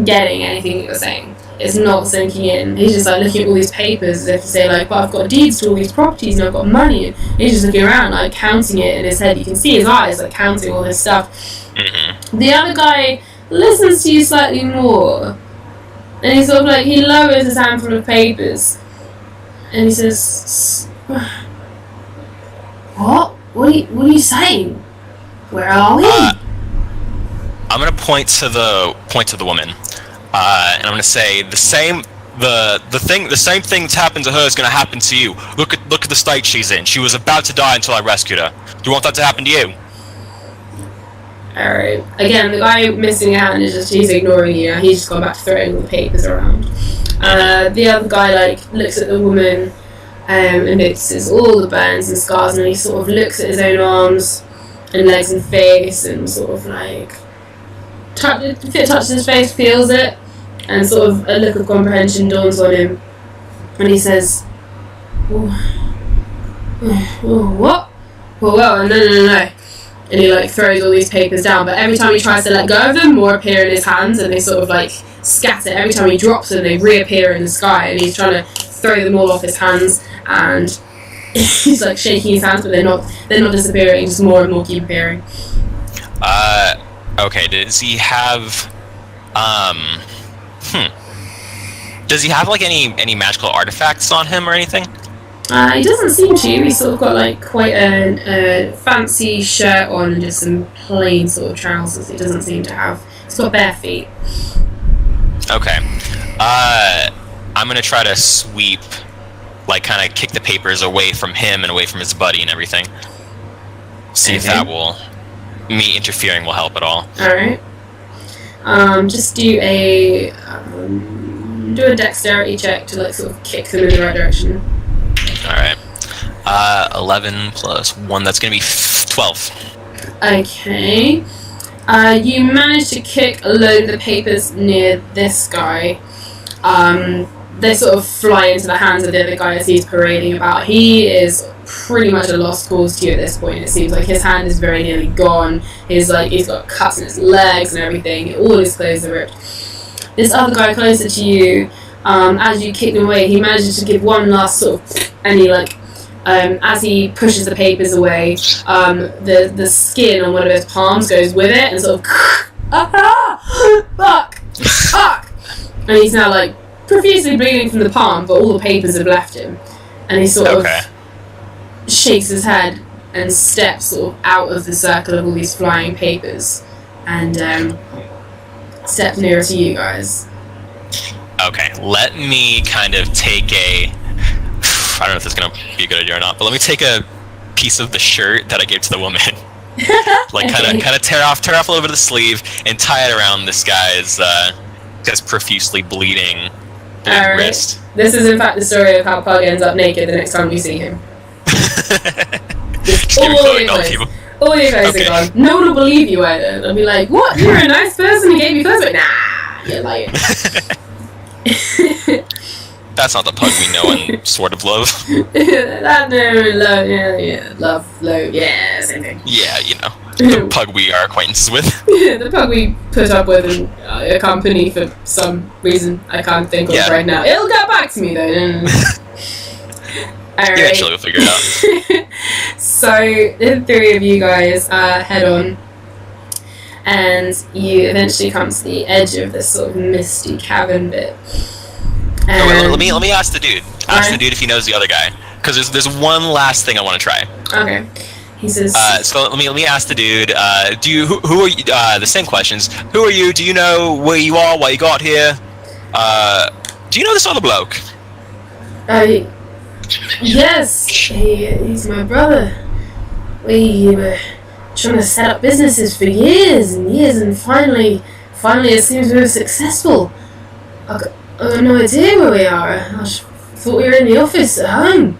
[SPEAKER 1] getting anything you're saying. It's not sinking in. He's just looking at all these papers as if to say but I've got deeds to all these properties and I've got money. And he's just looking around counting it in his head. You can see his eyes counting all this stuff.
[SPEAKER 2] Mm-hmm.
[SPEAKER 1] The other guy listens to you slightly more. And he sort of like, he lowers his handful of papers. And he says, what? What are you saying? Where are we?
[SPEAKER 2] I'm gonna point to the woman, and I'm gonna say the same thing that's happened to her is gonna happen to you. Look at the state she's in. She was about to die until I rescued her. Do you want that to happen to you?
[SPEAKER 1] Alright. Again, the guy missing a hand he's ignoring you. He's just gone back to throwing all the papers around. The other guy looks at the woman and notices all the burns and scars, and he sort of looks at his own arms and legs and face and sort of touches his face, feels it, and sort of a look of comprehension dawns on him, and he says, what? Well, no. And he throws all these papers down, but every time he tries to let go of them, more appear in his hands, and they sort of scatter. Every time he drops them, they reappear in the sky, and he's trying to throw them all off his hands, and he's shaking his hands, but they're not disappearing, just more and more keep appearing.
[SPEAKER 2] Okay, does he have does he have any magical artifacts on him or anything?
[SPEAKER 1] He doesn't seem to. He's sort of got quite a fancy shirt on and just some plain sort of trousers. He doesn't seem to have. He's got bare feet.
[SPEAKER 2] Okay. I'm gonna try to sweep, kind of kick the papers away from him and away from his buddy and everything. See if that will, me interfering will help at all.
[SPEAKER 1] Alright. Just do a dexterity check to sort of kick them in the right direction.
[SPEAKER 2] Alright. 11 plus 1, that's gonna be 12.
[SPEAKER 1] Okay. You managed to kick a load of the papers near this guy. They sort of fly into the hands of the other guy as he's parading about. He is pretty much a lost cause to you at this point. It seems like his hand is very nearly gone. He's got cuts in his legs and everything. All his clothes are ripped. This other guy closer to you, as you kick him away, he manages to give one last sort of, and he as he pushes the papers away, the skin on one of his palms goes with it and sort of fuck, and he's now profusely bleeding from the palm, but all the papers have left him, and he sort of shakes his head and steps sort of out of the circle of all these flying papers and steps nearer to you guys.
[SPEAKER 2] Okay, let me kind of take I don't know if this is going to be a good idea or not, but let me take a piece of the shirt that I gave to the woman. Kind of tear off a little bit of the sleeve and tie it around this guy's profusely bleeding wrist.
[SPEAKER 1] This is in fact the story of how Pug ends up naked the next time we see him. All your clothes are gone. No one will believe you either. They'll be like, what? You're a nice person who gave me clothes? But nah, you're lying.
[SPEAKER 2] That's not the Pug we know and sort of love.
[SPEAKER 1] Love, yeah, same thing.
[SPEAKER 2] Yeah, the Pug we are acquaintances with.
[SPEAKER 1] The Pug we put up with in a company for some reason I can't think of right now. It'll get back to me though. Alright.
[SPEAKER 2] Eventually we'll figure it out.
[SPEAKER 1] So the three of you guys head on, and you eventually come to the edge of this sort of misty cavern bit.
[SPEAKER 2] Let me ask the dude. Ask the dude if he knows the other guy, because there's one last thing I want to try.
[SPEAKER 1] Okay. He says.
[SPEAKER 2] So let me ask the dude. Who are you? The same questions. Who are you? Do you know where you are? Why you got here? Do you know this other bloke?
[SPEAKER 1] Yes. He's my brother. We were trying to set up businesses for years and years, and finally it seems we were successful. I have no idea where we are. I thought we were in the office at home.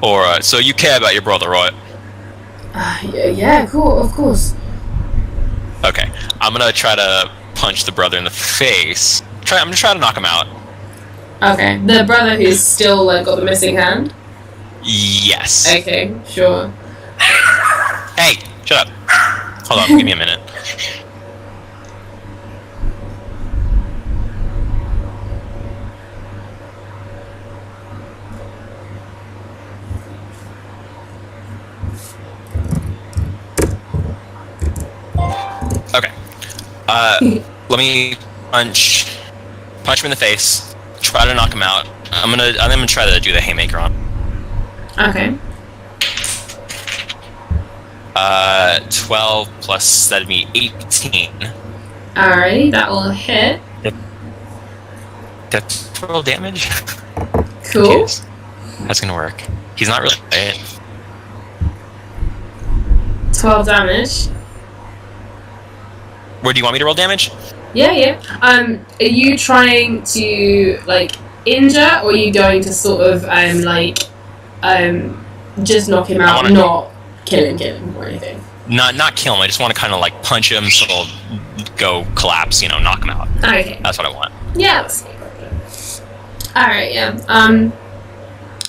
[SPEAKER 2] Alright, so you care about your brother, right?
[SPEAKER 1] Yeah, cool, of course.
[SPEAKER 2] Okay, I'm gonna try to punch the brother in the face. I'm gonna try to knock him out.
[SPEAKER 1] Okay, the brother who's still got the missing hand?
[SPEAKER 2] Yes.
[SPEAKER 1] Okay, sure.
[SPEAKER 2] Hey, shut up. Hold on, give me a minute. Okay. Let me punch him in the face, try to knock him out. I'm gonna try to do the haymaker on.
[SPEAKER 1] Okay.
[SPEAKER 2] 12 plus, that'd be 18.
[SPEAKER 1] Alrighty, that will hit.
[SPEAKER 2] That's total damage.
[SPEAKER 1] Cool.
[SPEAKER 2] That's gonna work. He's not really.
[SPEAKER 1] 12 damage.
[SPEAKER 2] Where do you want me to roll damage?
[SPEAKER 1] Yeah. Are you trying to like injure, or are you going to sort of just knock him out, not kill him or anything?
[SPEAKER 2] Not kill him. I just want to kind of like punch him so he'll go collapse. Knock him out.
[SPEAKER 1] Okay.
[SPEAKER 2] That's what I want.
[SPEAKER 1] Yeah, that's no problem. All right. Yeah.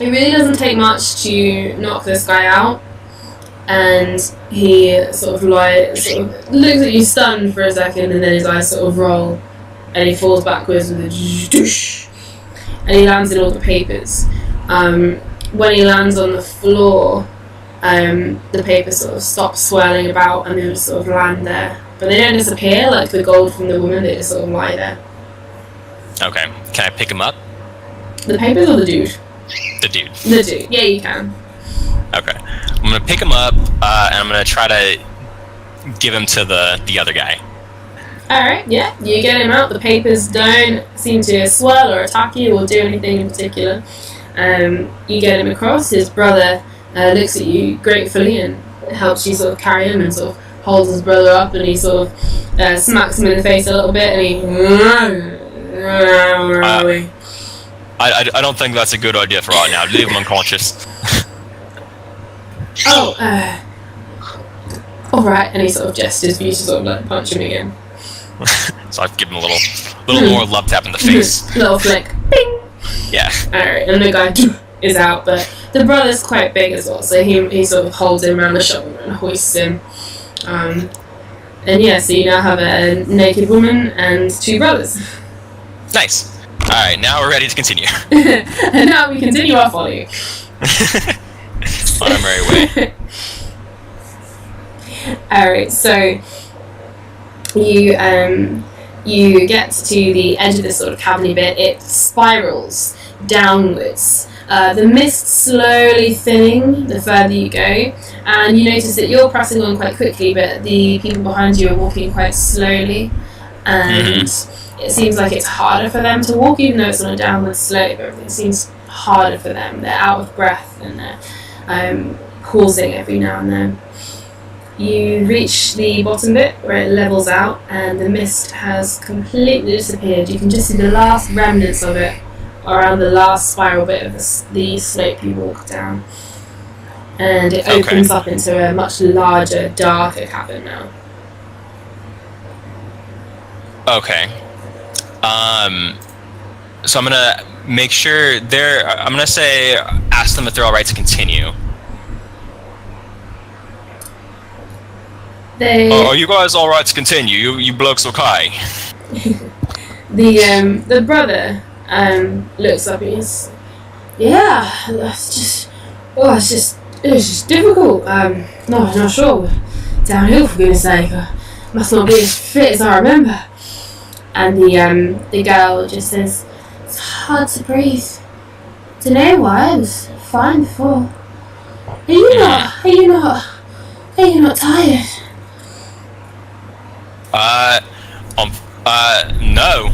[SPEAKER 1] It really doesn't take much to knock this guy out. And he sort of looks at you stunned for a second, and then his eyes sort of roll, and he falls backwards with a doosh, and he lands in all the papers. When he lands on the floor, the papers sort of stop swirling about, and they just sort of land there. But they don't disappear like the gold from the woman, they just sort of lie there.
[SPEAKER 2] Okay. Can I pick him up?
[SPEAKER 1] The papers or the dude?
[SPEAKER 2] The dude.
[SPEAKER 1] The dude. Yeah, you can.
[SPEAKER 2] Okay. I'm gonna pick him up, and I'm gonna try to give him to the other guy.
[SPEAKER 1] Alright, yeah, you get him out. The papers don't seem to swirl or attack you or do anything in particular. You get him across. His brother looks at you gratefully and helps you sort of carry him, and sort of holds his brother up, and he sort of smacks him in the face a little bit, and he...
[SPEAKER 2] I don't think that's a good idea for right now. Leave him unconscious.
[SPEAKER 1] Alright, and he sort of gestures for you to sort of like punch him again.
[SPEAKER 2] So I've given him a little more love tap in the face.
[SPEAKER 1] Little flick. Bing!
[SPEAKER 2] Yeah.
[SPEAKER 1] Alright, and the guy is out, but the brother's quite big as well, so he sort of holds him around the shoulder and hoists him. And yeah, so you now have a naked woman and 2 brothers.
[SPEAKER 2] Nice. Alright, now we're ready to continue.
[SPEAKER 1] And now we continue our folly.
[SPEAKER 2] On our merry way.
[SPEAKER 1] Alright, so you get to the edge of this sort of cavity bit. It spirals downwards. The mist slowly thinning the further you go, and you notice that you're pressing on quite quickly, but the people behind you are walking quite slowly, and it seems like it's harder for them to walk, even though it's on a downward slope. Everything seems harder for them. They're out of breath, and they're pausing every now and then. You reach the bottom bit where it levels out, and the mist has completely disappeared. You can just see the last remnants of it around the last spiral bit of the slope you walk down. And it opens up into a much larger, darker cavern now.
[SPEAKER 2] Okay. So I'm gonna make sure I'm gonna say, ask them if they're alright to continue. Are you guys alright to continue? You blokes okay?
[SPEAKER 1] The brother looks up and he's, yeah, it's just difficult. Not sure. Downhill, for goodness sake. Must not be as fit as I remember. And the girl just says, it's hard to breathe. Don't know why, I was fine before. Are you not tired?
[SPEAKER 2] No.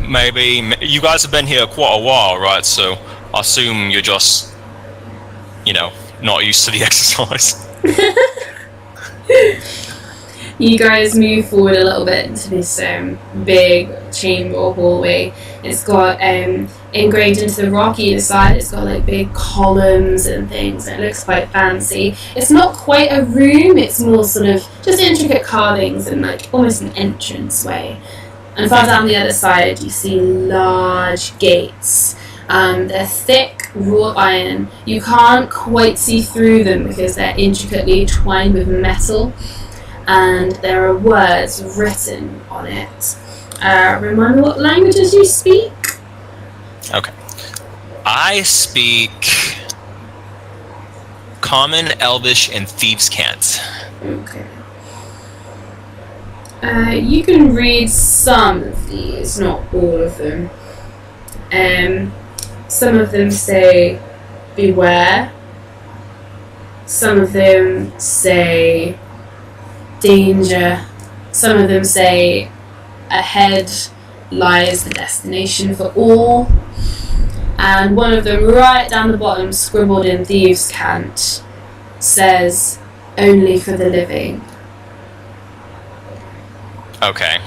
[SPEAKER 2] Maybe you guys have been here quite a while, right? So I assume you're just, not used to the exercise.
[SPEAKER 1] You guys move forward a little bit into this big chamber or hallway. It's got engraved into the rock either side. It's got like big columns and things. And it looks quite fancy. It's not quite a room. It's more sort of just intricate carvings and like almost an entrance way. And far down the other side, you see large gates. They're thick wrought iron. You can't quite see through them because they're intricately twined with metal. And there are words written on it. Remind me what languages you speak?
[SPEAKER 2] Okay. I speak Common, Elvish, and Thieves' Cant.
[SPEAKER 1] Okay. You can read some of these, not all of them. Some of them say, beware. Some of them say, danger. Some of them say, ahead lies the destination for all. And one of them, right down the bottom, scribbled in thieves' cant, says, only for the living.
[SPEAKER 2] Okay.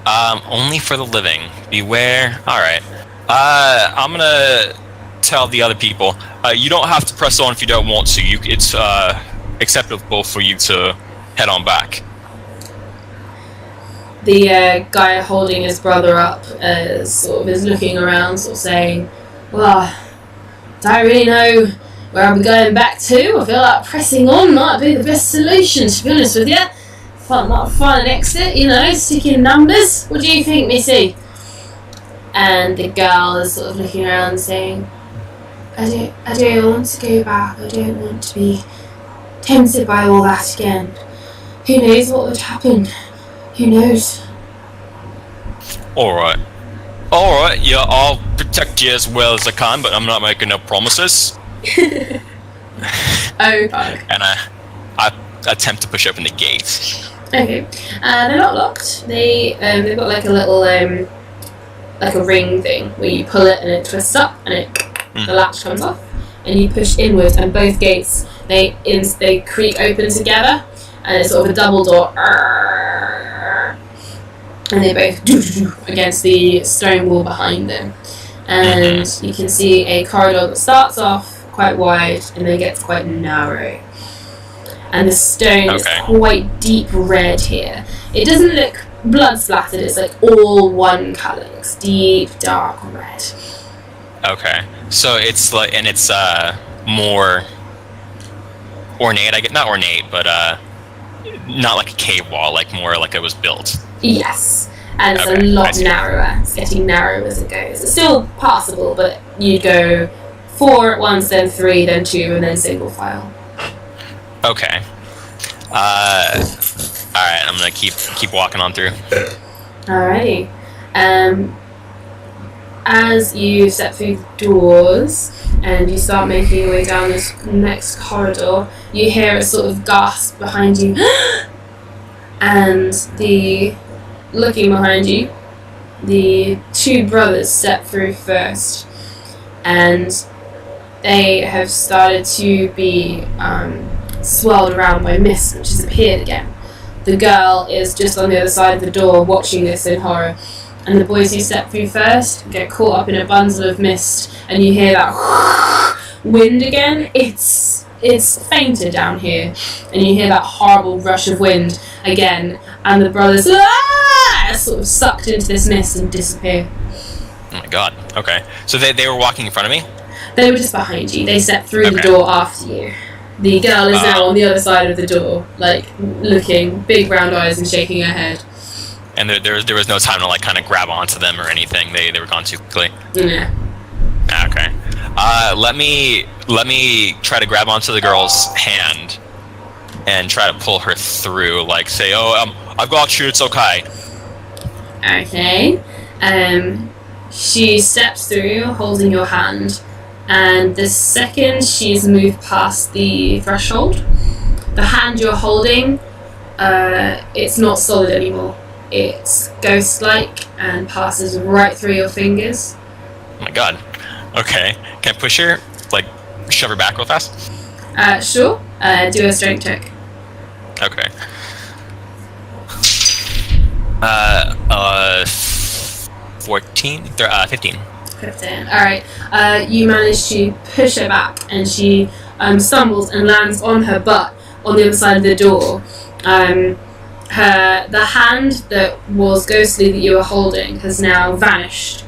[SPEAKER 2] Only for the living. Beware. Alright. I'm gonna tell the other people, you don't have to press on if you don't want to. It's acceptable for you to head on back.
[SPEAKER 1] The guy holding his brother up sort of is looking around, sort of saying, well, don't really know where I'll be going back to. I feel like pressing on might be the best solution, to be honest with you. Might find an exit, sticking numbers. What do you think, Missy? And the girl is sort of looking around saying, I don't want to go back. I don't want to be tempted by all that again. Who knows what would happen? Who knows?
[SPEAKER 2] Alright, yeah, I'll protect you as well as I can, but I'm not making no promises.
[SPEAKER 1] Okay.
[SPEAKER 2] And I attempt to push open the gate.
[SPEAKER 1] Okay. They're not locked. They've got like a little like a ring thing where you pull it and it twists up and the latch comes off and you push inwards and both gates they creak open together and it's sort of a double door. And they both do against the stone wall behind them. And you can see a corridor that starts off quite wide and then gets quite narrow. And the stone is quite deep red here. It doesn't look blood splattered, it's like all one colour. It looks deep, dark red.
[SPEAKER 2] Okay. So it's like, and it's more ornate, I get not ornate, but not like a cave wall, like more like it was built.
[SPEAKER 1] Yes, and it's a lot narrower. It's getting narrower as it goes. It's still passable, but you go 4 at once, then 3, then 2, and then single file.
[SPEAKER 2] Okay. Alright, I'm gonna keep walking on through.
[SPEAKER 1] Alrighty. As you step through the doors and you start making your way down this next corridor, you hear a sort of gasp behind you. And looking behind you, the 2 brothers step through first, and they have started to be swirled around by mist, which has appeared again. The girl is just on the other side of the door watching this in horror, and the boys who step through first get caught up in a bundle of mist, and you hear that wind again. It's fainter down here, and you hear that horrible rush of wind again, and the brothers sort of sucked into this mist and disappear.
[SPEAKER 2] Oh my god, okay. So they were walking in front of me?
[SPEAKER 1] They were just behind you. They stepped through the door after you. The girl is now on the other side of the door, like, looking, big round eyes and shaking her head.
[SPEAKER 2] And there was no time to, like, kind of grab onto them or anything? They were gone too quickly?
[SPEAKER 1] Yeah.
[SPEAKER 2] Okay. Let me try to grab onto the girl's hand and try to pull her through, like, say, I've got you, it's okay.
[SPEAKER 1] Okay. She steps through, holding your hand, and the second she's moved past the threshold, the hand you're holding, it's not solid anymore. It's ghost-like and passes right through your fingers.
[SPEAKER 2] Oh my god. Okay. Can I push her? Like, shove her back real fast?
[SPEAKER 1] Sure. Do a strength check.
[SPEAKER 2] Okay. 15.
[SPEAKER 1] 15. Alright. You manage to push her back, and she stumbles and lands on her butt on the other side of the door. The hand that was ghostly that you were holding has now vanished,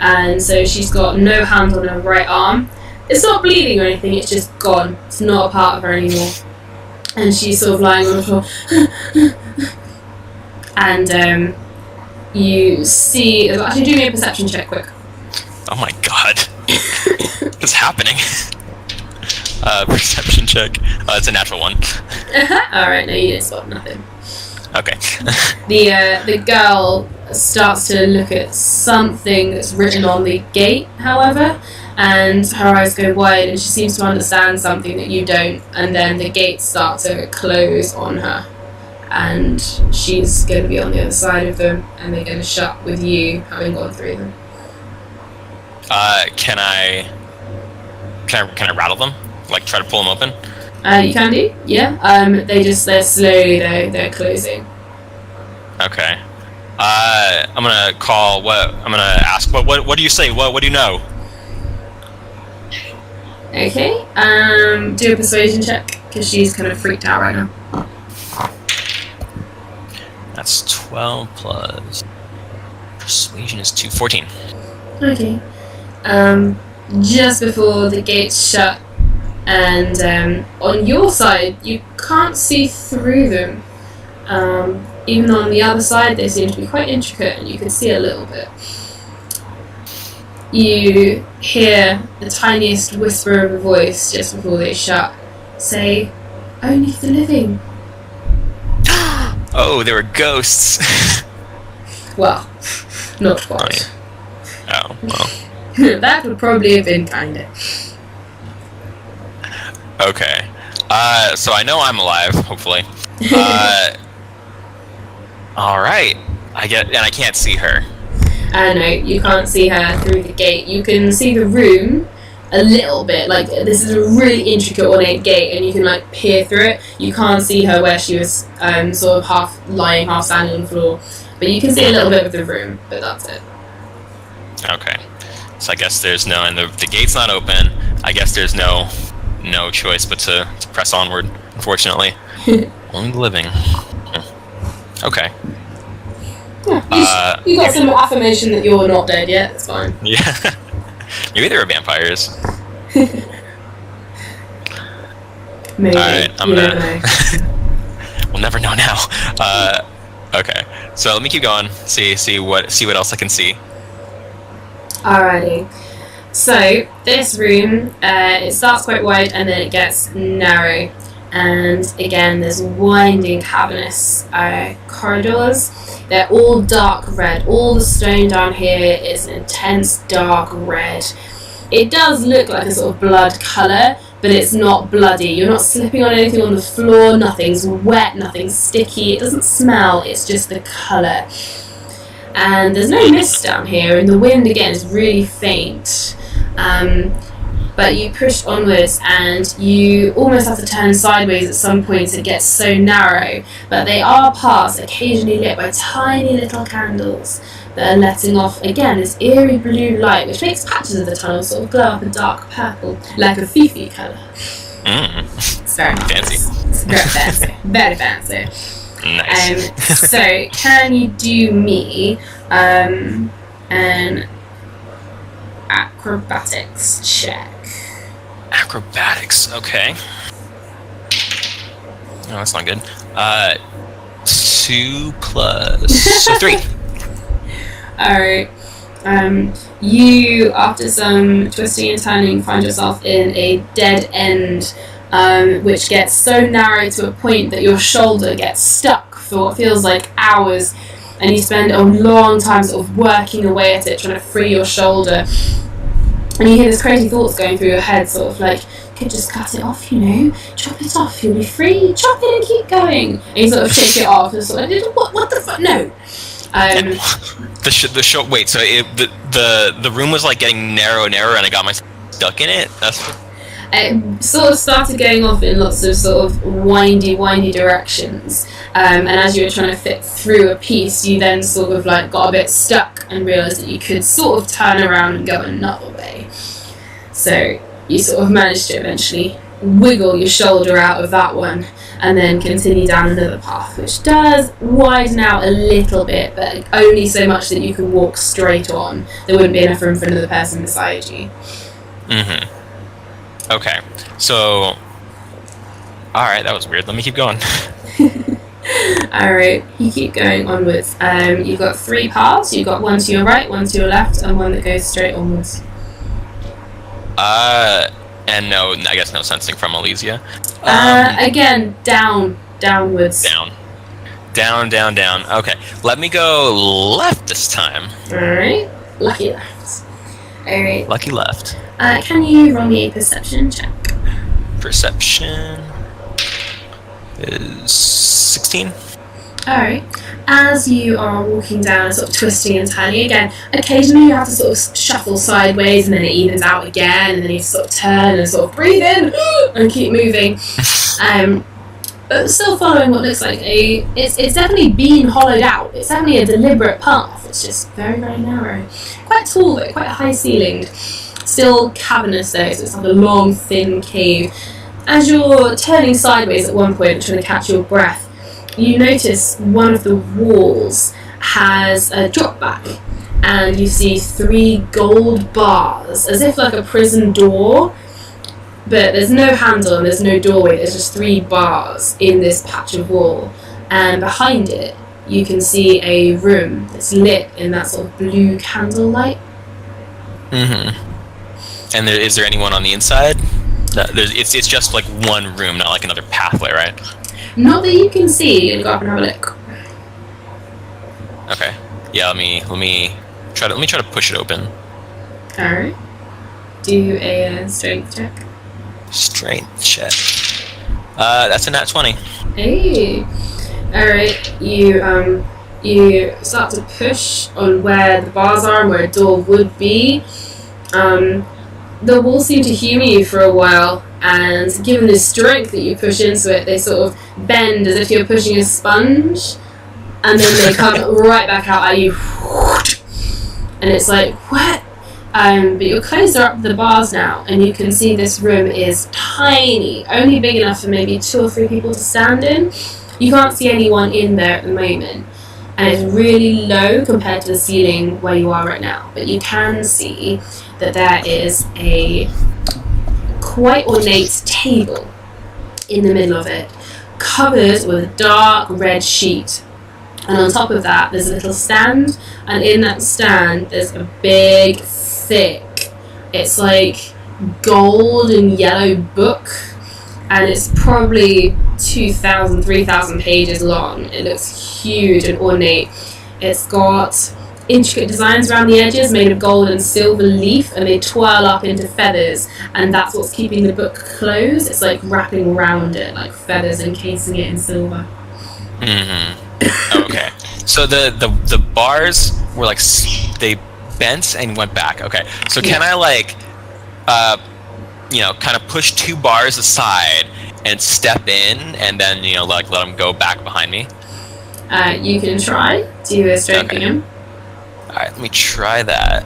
[SPEAKER 1] and so she's got no hand on her right arm. It's not bleeding or anything, it's just gone. It's not a part of her anymore. And she's sort of lying on the floor. And you see... Actually, do me a perception check, quick.
[SPEAKER 2] Oh my god. What's happening? Perception check. It's a natural 1.
[SPEAKER 1] Alright, no, you didn't spot nothing.
[SPEAKER 2] Okay.
[SPEAKER 1] The girl starts to look at something that's written on the gate, however, and her eyes go wide and she seems to understand something that you don't, and then the gates start to close on her and she's going to be on the other side of them and they're going to shut with you having gone through them.
[SPEAKER 2] Can I rattle them? Like try to pull them open?
[SPEAKER 1] You can do, yeah. They're slowly they're closing.
[SPEAKER 2] Okay. I'm gonna ask what do you say? What do you know?
[SPEAKER 1] Okay. Do a persuasion check because she's kind of freaked out right now.
[SPEAKER 2] That's 12 plus persuasion is 14.
[SPEAKER 1] Okay. Just before the gates shut, and on your side you can't see through them. Even on the other side they seem to be quite intricate and you can see a little bit. You hear the tiniest whisper of a voice just before they shut say, "Only for the living."
[SPEAKER 2] Oh, there were ghosts.
[SPEAKER 1] Well, not quite.
[SPEAKER 2] Oh, well.
[SPEAKER 1] That would probably have been kinda.
[SPEAKER 2] Okay. So I know I'm alive, hopefully. Alright. And I can't see her.
[SPEAKER 1] No, you can't see her through the gate. You can see the room a little bit. Like, this is a really intricate ornate gate and you can like peer through it. You can't see her where she was sort of half lying, half standing on the floor. But you can see a little bit of the room, but that's it.
[SPEAKER 2] Okay. So I guess there's no, and the gate's not open. I guess there's no choice but to press onward, unfortunately. Only the living. Okay.
[SPEAKER 1] Yeah, you got some affirmation that you're not dead yet, it's fine.
[SPEAKER 2] Yeah. Maybe they were vampires.
[SPEAKER 1] Maybe.
[SPEAKER 2] Alright, I'm gonna... We'll never know now. Okay. So let me keep going. See what else I can see.
[SPEAKER 1] Alrighty. So this room, it starts quite wide and then it gets narrow. And again, there's winding cavernous corridors. They're all dark red. All the stone down here is an intense dark red. It does look like a sort of blood colour, but it's not bloody. You're not slipping on anything on the floor. Nothing's wet. Nothing's sticky. It doesn't smell. It's just the colour. And there's no mist down here, and the wind again is really faint. But you push onwards and you almost have to turn sideways at some points. It gets so narrow, but they are paths occasionally lit by tiny little candles that are letting off again this eerie blue light, which makes patches of the tunnel sort of glow up a dark purple, like a fifi colour. It's very nice.
[SPEAKER 2] Fancy.
[SPEAKER 1] It's very fancy. Very fancy.
[SPEAKER 2] Nice.
[SPEAKER 1] So can you do me an acrobatics check?
[SPEAKER 2] Acrobatics, okay. No, that's not good. 2 plus 3.
[SPEAKER 1] Alright. You, after some twisting and turning, find yourself in a dead end, which gets so narrow to a point that your shoulder gets stuck for what feels like hours, and you spend a long time sort of working away at it, trying to free your shoulder. And you hear this crazy thoughts going through your head, sort of like, could just cut it off, you know, chop it off, you'll be free, chop it and keep going. And you sort of shake it off and sort of, what the fuck, no.
[SPEAKER 2] The show. Wait, so the room was like getting narrow, and I got myself stuck in it.
[SPEAKER 1] It sort of started going off in lots of sort of windy directions. And as you were trying to fit through a piece, you then sort of like got a bit stuck and realised that you could sort of turn around and go another way. So you sort of managed to eventually wiggle your shoulder out of that one and then continue down another path, which does widen out a little bit, but only so much that you can walk straight on. There wouldn't be enough room for another person beside you.
[SPEAKER 2] Mm-hmm. Okay, so... Alright, that was weird. Let me keep going.
[SPEAKER 1] Alright, you keep going onwards. You've got 3 paths. You've got one to your right, one to your left, and one that goes straight onwards.
[SPEAKER 2] And no, I guess no sensing from Eisleya.
[SPEAKER 1] Again, downwards.
[SPEAKER 2] Down. Down, down, down. Okay, let me go left this time.
[SPEAKER 1] Alright. Lucky left. Alright.
[SPEAKER 2] Lucky left.
[SPEAKER 1] Can you roll me a perception check?
[SPEAKER 2] Perception is 16.
[SPEAKER 1] Alright. As you are walking down and sort of twisting and turning again, occasionally you have to sort of shuffle sideways and then it evens out again, and then you sort of turn and sort of breathe in and keep moving. But still following what looks like it's definitely been hollowed out. It's definitely a deliberate path. It's just very, very narrow. Quite tall though, quite high ceilinged. Still cavernous though, so it's like a long, thin cave. As you're turning sideways at one point, trying to catch your breath, you notice one of the walls has a drop back, and you see 3 gold bars, as if like a prison door, but there's no handle and there's no doorway, there's just 3 bars in this patch of wall, and behind it you can see a room that's lit in that sort of blue candlelight.
[SPEAKER 2] And is there anyone on the inside? It's just like one room, not like another pathway, right?
[SPEAKER 1] Not that you can see, and go up and have a look.
[SPEAKER 2] Okay. Yeah, let me try to push it open.
[SPEAKER 1] Alright. Do a strength check.
[SPEAKER 2] Strength check. That's a nat 20.
[SPEAKER 1] Hey. Alright, you start to push on where the bars are and where a door would be. The walls seem to humour you for a while, and given the strength that you push into it, they sort of bend as if you're pushing a sponge, and then they come right back out at you, and it's like, what? But you're closer up to the bars now, and you can see this room is tiny, only big enough for maybe 2 or 3 people to stand in. You can't see anyone in there at the moment, and it's really low compared to the ceiling where you are right now, but you can see that there is a quite ornate table in the middle of it, covered with a dark red sheet, and on top of that there's a little stand, and in that stand there's a big, thick, it's like gold and yellow book, and it's probably 2,000, 3,000 pages long. It looks huge and ornate. It's got intricate designs around the edges made of gold and silver leaf, and they twirl up into feathers, and that's what's keeping the book closed. It's like wrapping around it like feathers, encasing it in silver.
[SPEAKER 2] Okay. So the bars were like they bent and went back. Okay. So can I like kind of push 2 bars aside and step in, and then like let them go back behind me?
[SPEAKER 1] You can try. Do a strength again.
[SPEAKER 2] Alright, let me try that.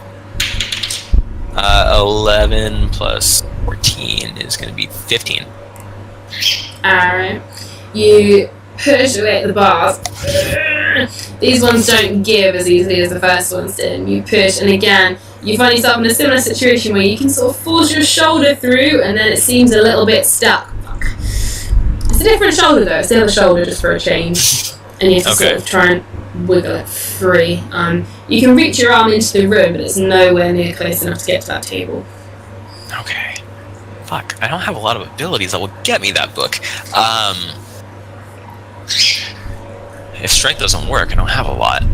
[SPEAKER 2] 11 plus 14 is going to be 15.
[SPEAKER 1] Alright. You push away at the bars. These ones don't give as easily as the first ones did. You push, and again, you find yourself in a similar situation where you can sort of force your shoulder through, and then it seems a little bit stuck. It's a different shoulder though, still a shoulder just for a change. And you have to sort of try and wiggle it free. You can reach your arm into the room, but it's nowhere near close enough to get to that table.
[SPEAKER 2] Okay. Fuck, I don't have a lot of abilities that will get me that book. If strength doesn't work, I don't have a lot.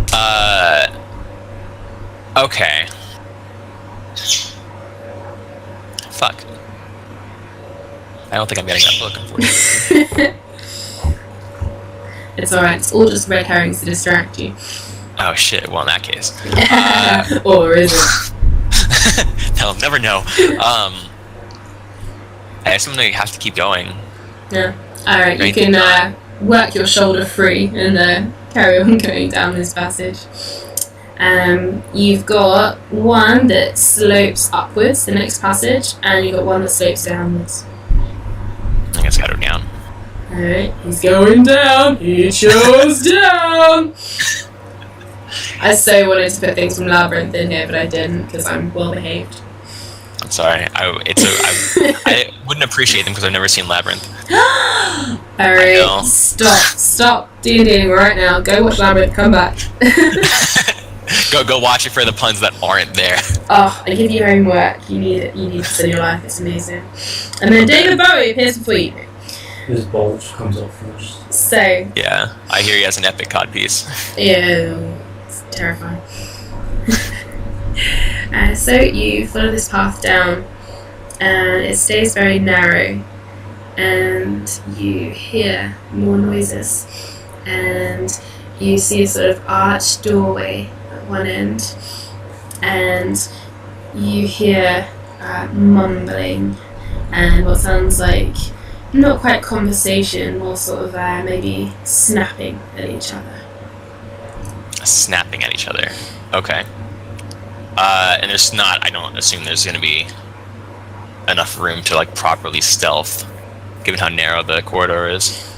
[SPEAKER 2] Okay. Fuck. I don't think I'm getting that book, unfortunately.
[SPEAKER 1] It's alright, it's all just red herrings to distract you.
[SPEAKER 2] Oh shit, well in that case.
[SPEAKER 1] Or is it?
[SPEAKER 2] They'll never know. I guess I'm gonna have to keep going.
[SPEAKER 1] Yeah. Alright, you can work your shoulder free and carry on going down this passage. You've got one that slopes upwards, the next passage, and you've got one that slopes downwards.
[SPEAKER 2] I guess I gotta go down.
[SPEAKER 1] Alright, he's going down. He chose down. I so wanted to put things from Labyrinth in here, but I didn't because I'm well behaved.
[SPEAKER 2] I'm sorry. I wouldn't appreciate them because I've never seen Labyrinth.
[SPEAKER 1] Alright, stop D&Ding right now. Go watch Labyrinth. Come back.
[SPEAKER 2] Go watch it for the puns that aren't there.
[SPEAKER 1] Oh, I give you homework. You need it. You need this in your life. It's amazing. And then David Bowie appears before you.
[SPEAKER 3] his bulge comes out first.
[SPEAKER 1] So,
[SPEAKER 2] Yeah, I hear he has an epic codpiece.
[SPEAKER 1] yeah, it's terrifying. So you follow this path down, and it stays very narrow, and you hear more noises, and you see a sort of arched doorway at one end, and you hear mumbling and what sounds like not quite conversation, more sort of maybe snapping at each other.
[SPEAKER 2] Snapping at each other. Okay. And there's not, I don't assume there's going to be enough room to like properly stealth, given how narrow the corridor is.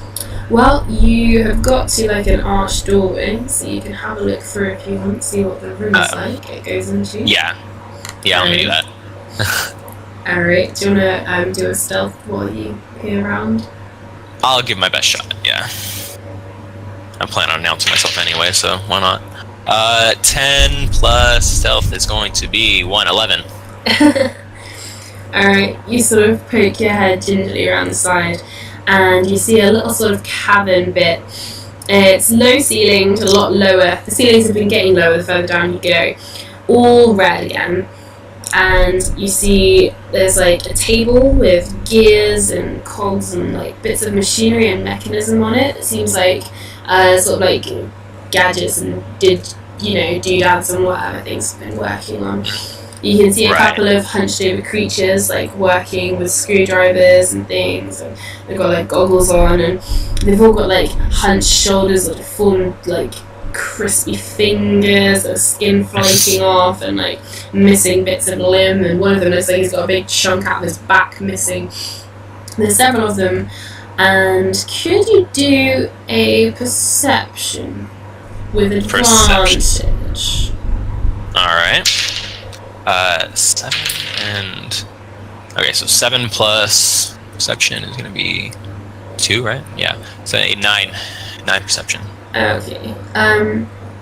[SPEAKER 1] Well, you have got to like an arched doorway, so you can have a look through if you want to see what the room is like it goes into.
[SPEAKER 2] Yeah, let me do that.
[SPEAKER 1] Alright, do you want to do a stealth while you peer around?
[SPEAKER 2] I'll give my best shot, yeah. I'm planning on announcing myself anyway, so why not? 10 plus stealth is going to be 11.
[SPEAKER 1] Alright, you sort of poke your head gingerly around the side, and you see a little sort of cavern bit. It's low ceilinged, a lot lower. The ceilings have been getting lower the further down you go. All red again. And you see there's like a table with gears and cogs and like bits of machinery and mechanism on it. It seems like sort of like gadgets and doodads and whatever things have been working on. You can see a couple of hunched over creatures like working with screwdrivers and things, and they've got like goggles on, and they've all got like hunched shoulders that have formed like crispy fingers, and skin flaking off, and like missing bits of limb, and one of them looks like he's got a big chunk out of his back missing. There's several of them, and could you do a perception with advantage?
[SPEAKER 2] Alright. 7 and... Okay, so 7 plus perception is going to be 2, right? Yeah. So 9 perception.
[SPEAKER 1] Okay.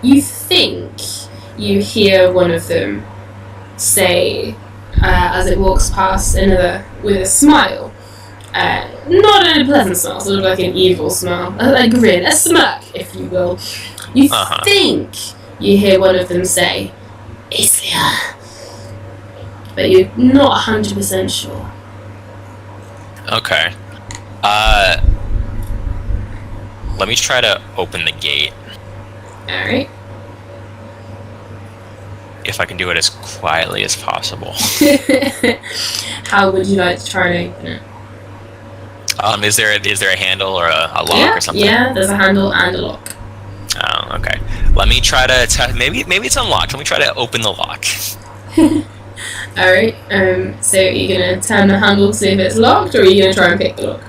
[SPEAKER 1] You think you hear one of them say, as it walks past another with a smile, not a pleasant smile, sort of like an evil smile, a grin, a smirk, if you will. You think you hear one of them say, Eisleya, but you're not 100% sure.
[SPEAKER 2] Okay. Let me try to open the gate.
[SPEAKER 1] Alright.
[SPEAKER 2] If I can do it as quietly as possible.
[SPEAKER 1] How would you like to try and open it?
[SPEAKER 2] Is there a handle or a lock or something?
[SPEAKER 1] Yeah, there's a handle and a lock.
[SPEAKER 2] Oh, okay. Let me try to maybe it's unlocked. Let me try to open the lock.
[SPEAKER 1] Alright, so are you gonna turn the handle to see if it's locked, or are you gonna try and pick the lock?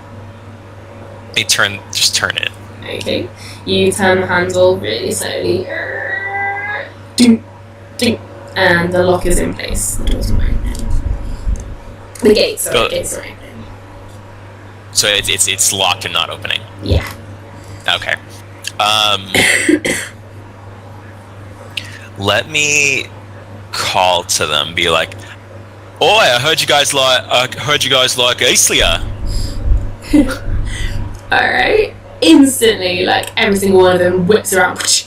[SPEAKER 2] Just turn it.
[SPEAKER 1] Okay, you turn the handle really slowly. Ding, ding, and the lock is in place. The door's not open. The gates are open.
[SPEAKER 2] So it's locked and not opening.
[SPEAKER 1] Yeah.
[SPEAKER 2] Okay. Let me call to them. Be like, "Oi, I heard you guys like Eisleya."
[SPEAKER 1] Alright. Instantly, like, every single one of them whips around.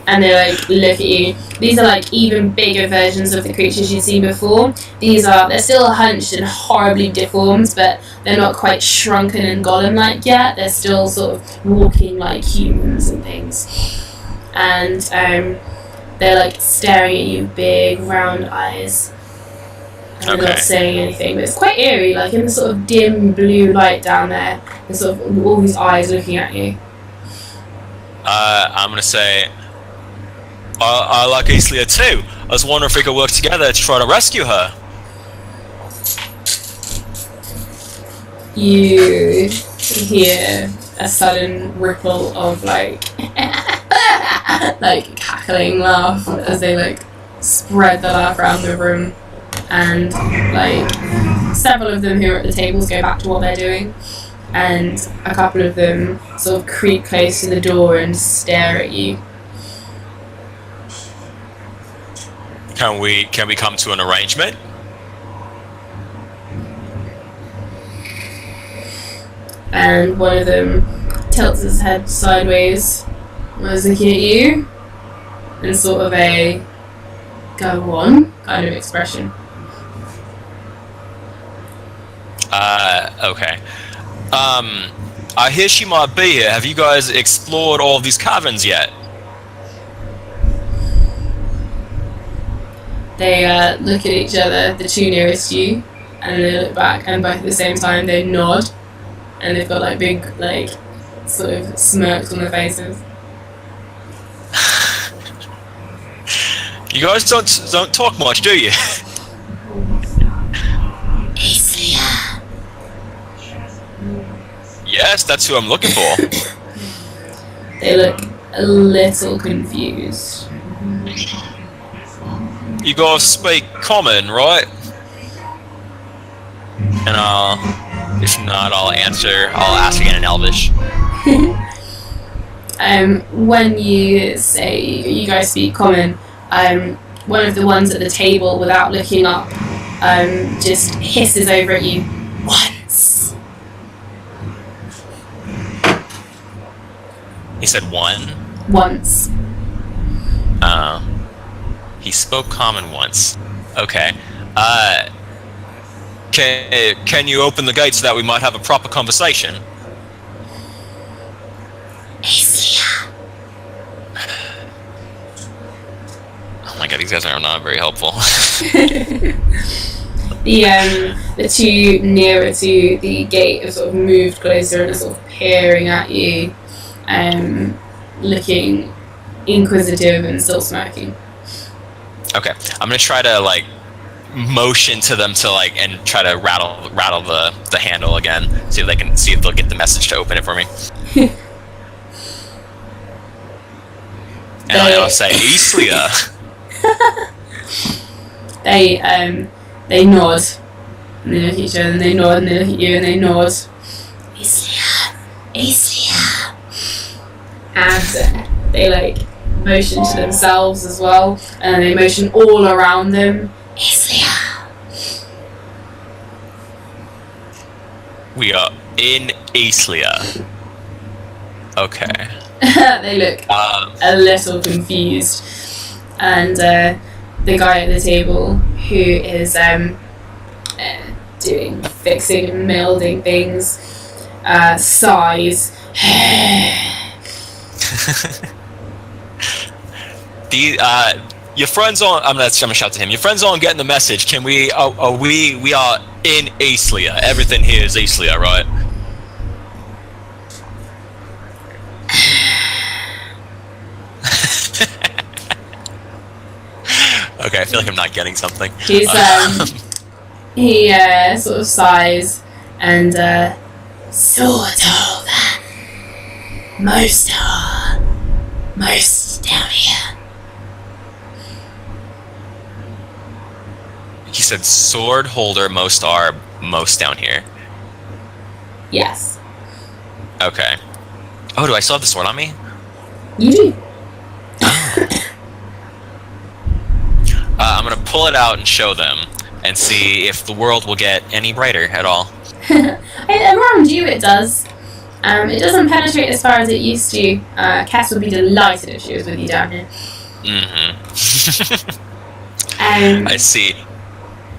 [SPEAKER 1] And they, like, look at you. These are, like, even bigger versions of the creatures you've seen before. They're still hunched and horribly deformed, but they're not quite shrunken and golem-like yet. They're still sort of walking like humans and things. And, they're, like, staring at you, big, round eyes. And they're not saying anything, but it's quite eerie, like in the sort of dim blue light down there. There's sort of all these eyes looking at you.
[SPEAKER 2] I'm gonna say, I like Eisleya too. I was wondering if we could work together to try to rescue her.
[SPEAKER 1] You hear a sudden ripple of like cackling laugh as they like spread the laugh around the room. And like several of them who are at the tables go back to what they're doing, and a couple of them sort of creep close to the door and stare at you.
[SPEAKER 2] Can we come to an arrangement?
[SPEAKER 1] and one of them tilts his head sideways, was looking at you, and sort of a go on kind of expression.
[SPEAKER 2] Okay. I hear she might be here. Have you guys explored all of these caverns yet?
[SPEAKER 1] They look at each other, the two nearest you, and they look back, and both at the same time they nod, and they've got like big, like, sort of smirks on their faces.
[SPEAKER 2] You guys don't talk much, do you?
[SPEAKER 1] Eisleya.
[SPEAKER 2] Yes, that's who I'm looking for.
[SPEAKER 1] They look a little confused.
[SPEAKER 2] You guys speak common, right? And if not, I'll ask again in Elvish.
[SPEAKER 1] When you say you guys speak common, one of the ones at the table, without looking up, just hisses over at you, once.
[SPEAKER 2] He said one?
[SPEAKER 1] Once.
[SPEAKER 2] He spoke common once. Okay. Can you open the gate so that we might have a proper conversation?
[SPEAKER 1] Eisleya.
[SPEAKER 2] Oh my god, these guys are not very helpful.
[SPEAKER 1] The two nearer to the gate have sort of moved closer and are sort of peering at you, looking inquisitive and still smirking.
[SPEAKER 2] Okay, I'm gonna try to like motion to them to like and try to rattle the handle again, see if they'll get the message to open it for me. And I'll say Eisleya.
[SPEAKER 1] They nod, and they look at each other, and they nod, and they look at you, and they nod. Eisleya, Eisleya. And they like motion to themselves as well, and they motion all around them. Eisleya.
[SPEAKER 2] We are in Eisleya. Okay.
[SPEAKER 1] They look a little confused, and the guy at the table who is doing fixing and melding things sighs.
[SPEAKER 2] Your friends on. I'm gonna shout to him. Your friends aren't getting the message. Can we? We are in Eisleya. Everything here is Eisleya, right? Okay, I feel like I'm not getting something.
[SPEAKER 1] He's he sort of sighs and sort of. Most down here.
[SPEAKER 2] He said sword holder, most down here.
[SPEAKER 1] Yes.
[SPEAKER 2] Okay. Oh, do I still have the sword on me?
[SPEAKER 1] You do.
[SPEAKER 2] I'm gonna pull it out and show them and see if the world will get any brighter at all.
[SPEAKER 1] Around you it does. It doesn't penetrate as far as it used to. Cass would be delighted if she was with you down here.
[SPEAKER 2] Mm-hmm. I see.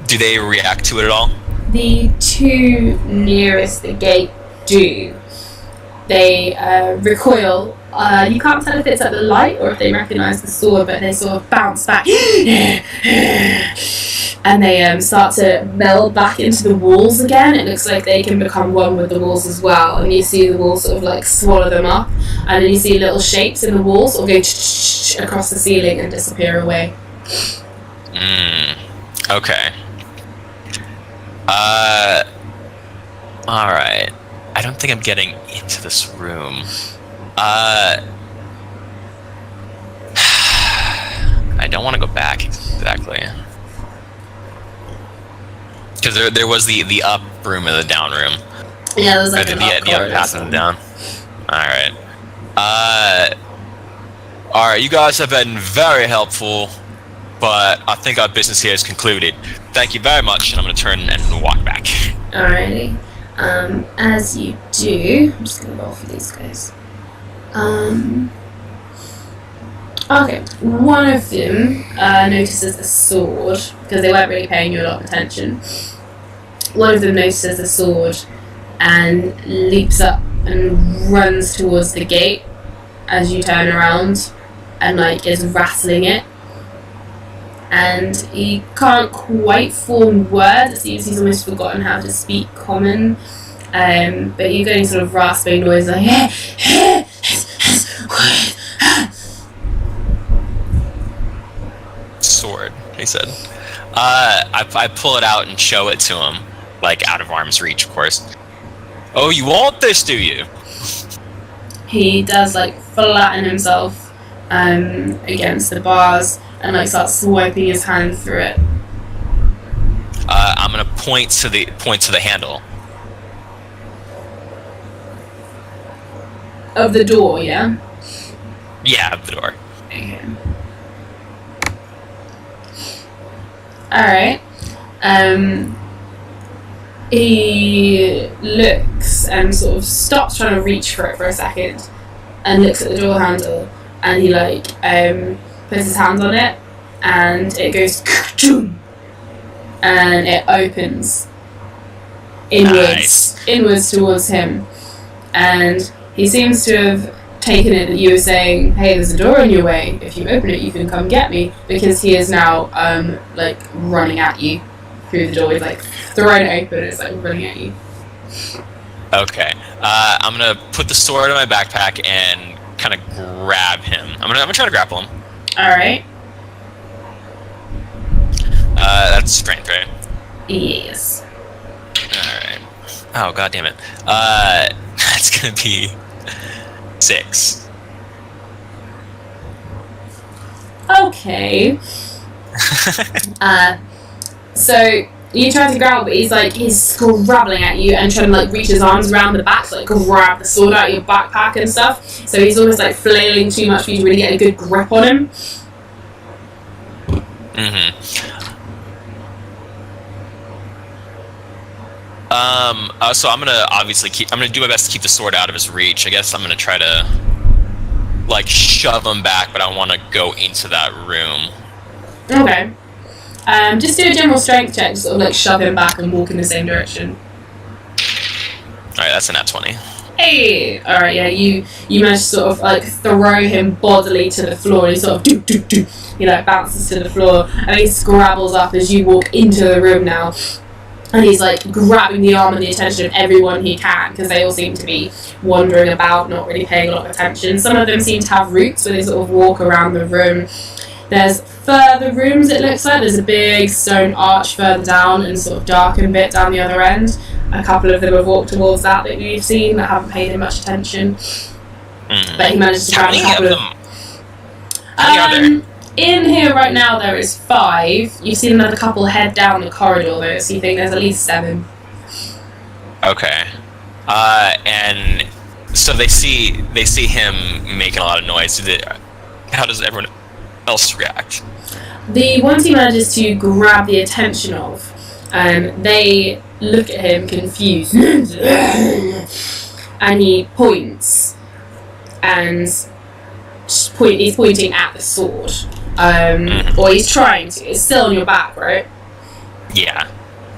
[SPEAKER 2] Do they react to it at all?
[SPEAKER 1] The two nearest the gate do. They recoil. You can't tell if it's at the light or if they recognise the sword, but they sort of bounce back. And they start to meld back into the walls again. It looks like they can become one with the walls as well. And you see the walls sort of like swallow them up. And then you see little shapes in the walls sort of go across the ceiling and disappear away.
[SPEAKER 2] Okay. Alright. I don't think I'm getting into this room. I don't want to go back exactly. Because there was the up room and the down room.
[SPEAKER 1] Yeah, there was like
[SPEAKER 2] the up path and down. Alright. Alright, you guys have been very helpful, but I think our business here is concluded. Thank you very much, and I'm going to turn and walk back.
[SPEAKER 1] Alrighty. As you do, I'm just going to roll for these guys. Okay, one of them notices a sword, because they weren't really paying you a lot of attention. One of them notices a sword and leaps up and runs towards the gate as you turn around and like is rattling it. And he can't quite form words. It seems he's almost forgotten how to speak common. But you're getting sort of rasping noise like
[SPEAKER 2] sword, he said. I pull it out and show it to him, like out of arm's reach, of course. Oh, you want this, do you?
[SPEAKER 1] He does like flatten himself against the bars and like starts swiping his hand through it.
[SPEAKER 2] I'm gonna point to the handle
[SPEAKER 1] Of the door, yeah?
[SPEAKER 2] Yeah, of the door.
[SPEAKER 1] Okay. Alright. He looks and sort of stops trying to reach for it for a second and looks at the door handle and he like puts his hands on it and it goes and it opens inwards towards him, and he seems to have taken it that you were saying, hey, there's a door in your way, if you open it you can come get me, because he is now like running at you through the door. He's like throwing it open and it's like running at you.
[SPEAKER 2] Okay. I'm gonna put the sword in my backpack and kind of grab him. I'm gonna try to grapple him.
[SPEAKER 1] Alright.
[SPEAKER 2] That's strength, right?
[SPEAKER 1] Yes.
[SPEAKER 2] Alright. Oh, god damn it. That's gonna be 6.
[SPEAKER 1] Okay. So you try to grab, but he's scrabbling at you and trying to like reach his arms around the back to like grab the sword out of your backpack and stuff. So he's almost like flailing too much for you to really get a good grip on him.
[SPEAKER 2] So I'm gonna do my best to keep the sword out of his reach. I guess I'm gonna try to like shove him back, but I want to go into that room.
[SPEAKER 1] Okay. Just do a general strength check, just sort of like shove him back and walk in the same direction.
[SPEAKER 2] Alright, that's a nat 20.
[SPEAKER 1] Hey! Alright, yeah, you manage to sort of like throw him bodily to the floor, and he sort of he like bounces to the floor and he scrabbles up as you walk into the room now. And he's like grabbing the arm and the attention of everyone he can, because they all seem to be wandering about, not really paying a lot of attention. Some of them seem to have routes where they sort of walk around the room. There's further rooms, it looks like. There's a big stone arch further down and sort of darkened bit down the other end. A couple of them have walked towards that we've seen that haven't paid him much attention. But he managed to grab a couple of them. How many are there? In here right now there is 5. You've seen another couple head down the corridor though, so you think there's at least 7.
[SPEAKER 2] Okay. And so they see him making a lot of noise. How does everyone else react?
[SPEAKER 1] The ones he manages to grab the attention of, they look at him confused. And he points and he's pointing at the sword. Or he's trying to. It's still on your back, right?
[SPEAKER 2] Yeah.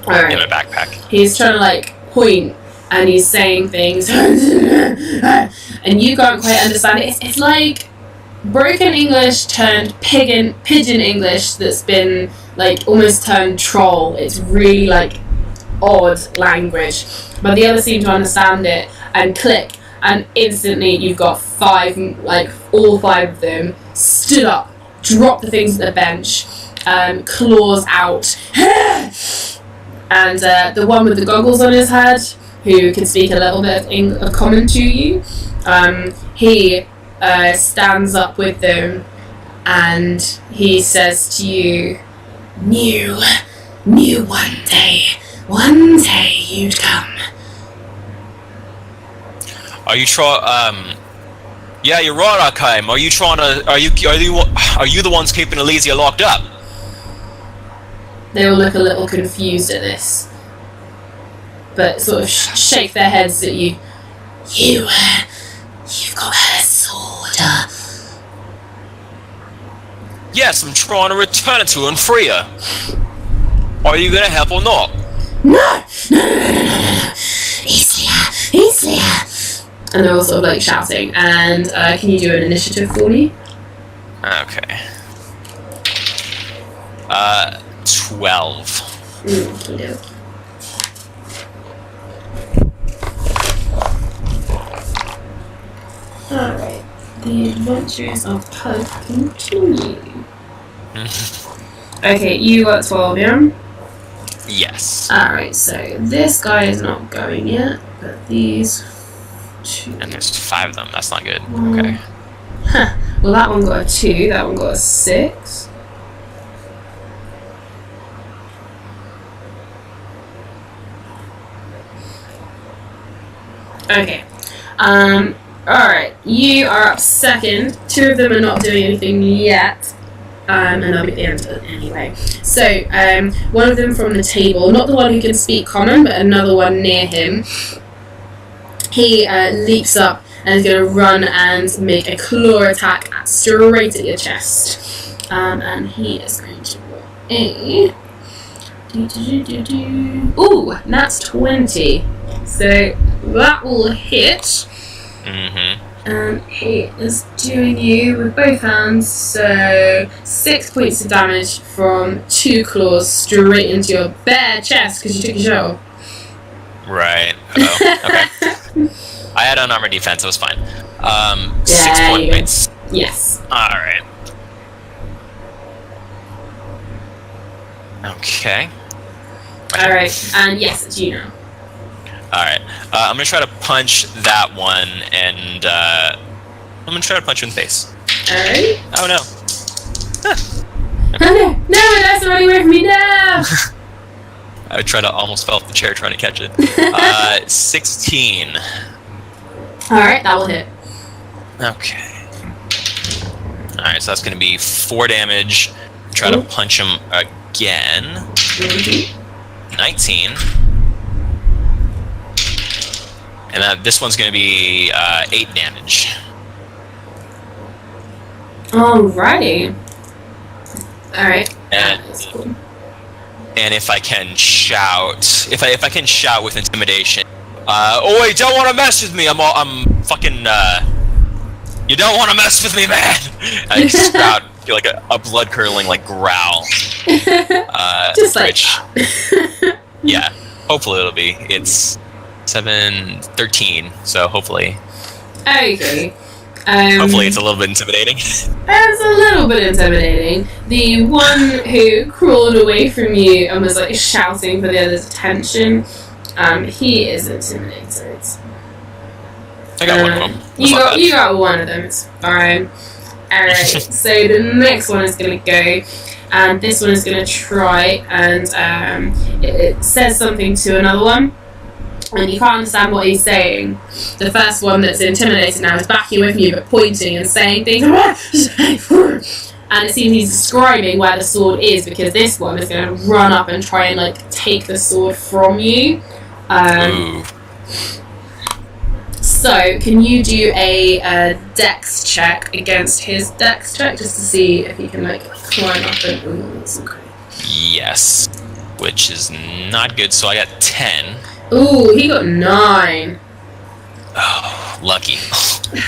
[SPEAKER 1] Alright.
[SPEAKER 2] In my backpack.
[SPEAKER 1] He's trying to like point and he's saying things and you can't quite understand it. It's like broken English turned pigeon English that's been like almost turned troll. It's really like odd language. But the others seem to understand it and click, and instantly you've got 5, like all 5 of them stood up, dropped the things at the bench, claws out. And the one with the goggles on his head, who can speak a little bit of common to you, he stands up with them and he says to you, knew one day you'd come.
[SPEAKER 2] Are you trying? Yeah, you're right, Akaim. Are you trying to? Are you the ones keeping Eisleya locked up?
[SPEAKER 1] They all look a little confused at this. but sort of shake their heads at you. You've got a sword.
[SPEAKER 2] Yes, I'm trying to return it to her and free her. Are you gonna help or not?
[SPEAKER 1] No. Eisleya. And they're all sort of like shouting. And can you do an initiative for me?
[SPEAKER 2] Okay. 12.
[SPEAKER 1] Can do. Alright. The adventures of Pug continue. Okay, you got 12, yeah?
[SPEAKER 2] Yes.
[SPEAKER 1] Alright, so this guy is not going yet, but these two.
[SPEAKER 2] And there's 5 of them. That's not good.
[SPEAKER 1] Mm.
[SPEAKER 2] Okay.
[SPEAKER 1] Huh. Well, that one got a 2, that one got a 6. Okay. Alright, you are up second. 2 of them are not doing anything yet. And they'll be at the end of it anyway. So, one of them from the table, not the one who can speak common, but another one near him. He leaps up and is going to run and make a claw attack straight at your chest. And he is going to roll a... Ooh, that's 20. So that will hit.
[SPEAKER 2] Mm-hmm.
[SPEAKER 1] And he is doing you with both hands, so 6 points of damage from 2 claws straight into your bare chest because you took your shot off.
[SPEAKER 2] Right. Oh, okay. I had unarmored defense, it was fine. 6 points.
[SPEAKER 1] Yes.
[SPEAKER 2] Alright. Okay.
[SPEAKER 1] Alright, and yes, it's you now.
[SPEAKER 2] Alright. I'm gonna try to punch that one, and I'm gonna try to punch you in the face.
[SPEAKER 1] Alright.
[SPEAKER 2] Oh no.
[SPEAKER 1] Oh no! No, that's running away from me now!
[SPEAKER 2] I tried to almost fell off the chair trying to catch it. 16.
[SPEAKER 1] Alright, that will hit.
[SPEAKER 2] Okay. Alright, so that's gonna be 4 damage. Try to punch him again. 19. And this one's going to be 8 damage.
[SPEAKER 1] Alrighty. Alright.
[SPEAKER 2] And, and if I can shout, if I can shout with intimidation, oh wait, don't want to mess with me. I'm fucking. You don't want to mess with me, man. I spout like a blood curdling like growl.
[SPEAKER 1] Just like.
[SPEAKER 2] Which, yeah, hopefully it'll be. It's 13, so hopefully.
[SPEAKER 1] Okay.
[SPEAKER 2] Hopefully it's a little bit intimidating.
[SPEAKER 1] It's a little bit intimidating. The one who crawled away from you and was like shouting for the other's attention, he is intimidated.
[SPEAKER 2] I got one of them.
[SPEAKER 1] You got one of them. It's fine. Alright, so the next one is going to go, and this one is going to try, and it says something to another one, and you can't understand what he's saying. The first one that's intimidated now is backing with you, but pointing and saying things, and it seems he's describing where the sword is, because this one is going to run up and try and like take the sword from you. So, can you do a dex check against his dex check, just to see if he can like climb up and... Ooh, that's okay.
[SPEAKER 2] Yes, which is not good, so I got 10.
[SPEAKER 1] Ooh, he got 9.
[SPEAKER 2] Oh, lucky.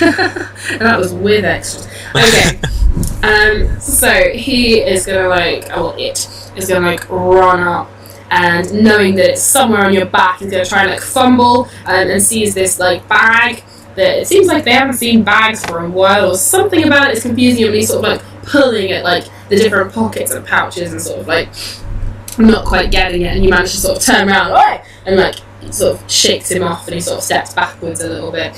[SPEAKER 1] And that was with extras. Okay. So he is gonna like, it is gonna like run up, and knowing that it's somewhere on your back, he's gonna try and like fumble and sees this like bag that it seems like they haven't seen bags for a while, or something about it is confusing him, and he's sort of like pulling at like the different pockets and pouches and sort of like not quite getting it, and you manage to sort of turn around and like sort of shakes him off, and he sort of steps backwards a little bit.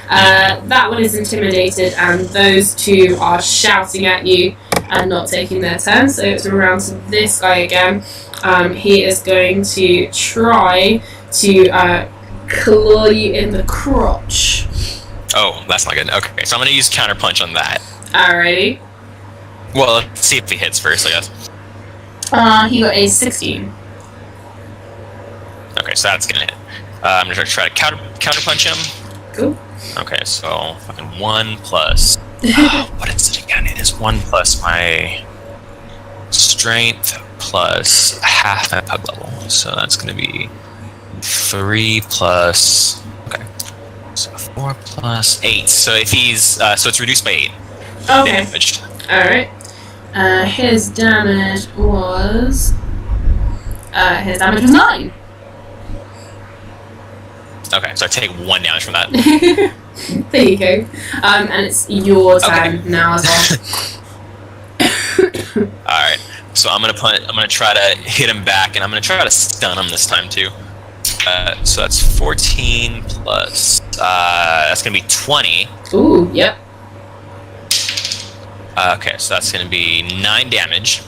[SPEAKER 1] That one is intimidated, and those 2 are shouting at you and not taking their turn, so it's around to this guy again. He is going to try to claw you in the crotch.
[SPEAKER 2] Oh, that's not good. Okay, so I'm going to use counterpunch on that.
[SPEAKER 1] Alrighty.
[SPEAKER 2] Well, let's see if he hits first, I guess.
[SPEAKER 1] He got a 16.
[SPEAKER 2] Okay, so that's going to hit. I'm gonna try to counter punch him.
[SPEAKER 1] Cool.
[SPEAKER 2] Okay, so fucking 1 plus. What is it again? It is 1 plus my strength plus half my pug level. So that's gonna be 3 plus. Okay. So 4 plus 8. So if he's so it's reduced by 8.
[SPEAKER 1] Okay.
[SPEAKER 2] Damage.
[SPEAKER 1] All right. His damage was 9.
[SPEAKER 2] Okay, so I take 1 damage from that.
[SPEAKER 1] There you go. And it's your turn now as well.
[SPEAKER 2] All right. So I'm gonna try to hit him back, and I'm gonna try to stun him this time too. So that's 14 plus. That's gonna be 20.
[SPEAKER 1] Ooh, yep.
[SPEAKER 2] Okay, so that's gonna be 9 damage.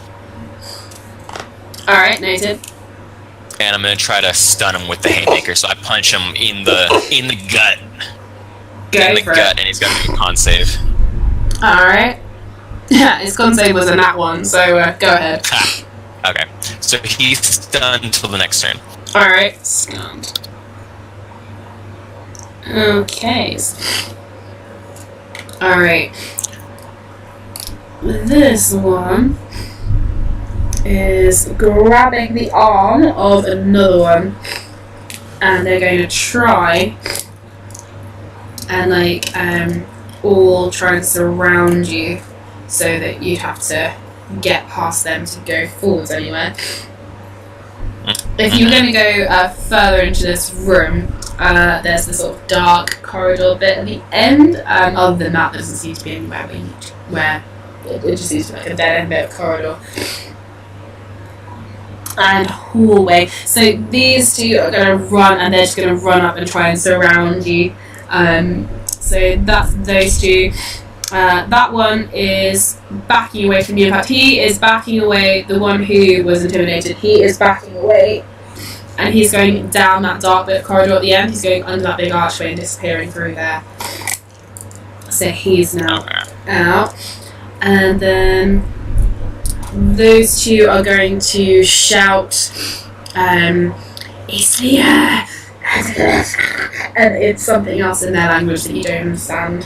[SPEAKER 1] All right, noted.
[SPEAKER 2] And I'm gonna try to stun him with the haymaker. So I punch him in the gut.
[SPEAKER 1] Go for it.
[SPEAKER 2] And he's got a con save.
[SPEAKER 1] All right. Yeah, his con save was a nat 1, so go ahead.
[SPEAKER 2] Okay, so he's stunned until the next turn.
[SPEAKER 1] All right, stunned. Okay. All right. This one is grabbing the arm of another one, and they're going to try and all try and surround you so that you'd have to get past them to go forwards anywhere. If you're going to go further into this room, there's this sort of dark corridor bit at the end. Other than that, there doesn't seem to be anywhere where it just seems to be like a dead end bit of corridor. And hallway. So these two are going to run, and they're just going to run up and try and surround you. So that's those two. That one is backing away from you. In fact, he is backing away. The one who was intimidated, he is backing away, and he's going down that dark bit of corridor at the end. He's going under that big archway and disappearing through there. So he's now out. And then those two are going to shout, Eisleya! And it's something else in their language that you don't understand.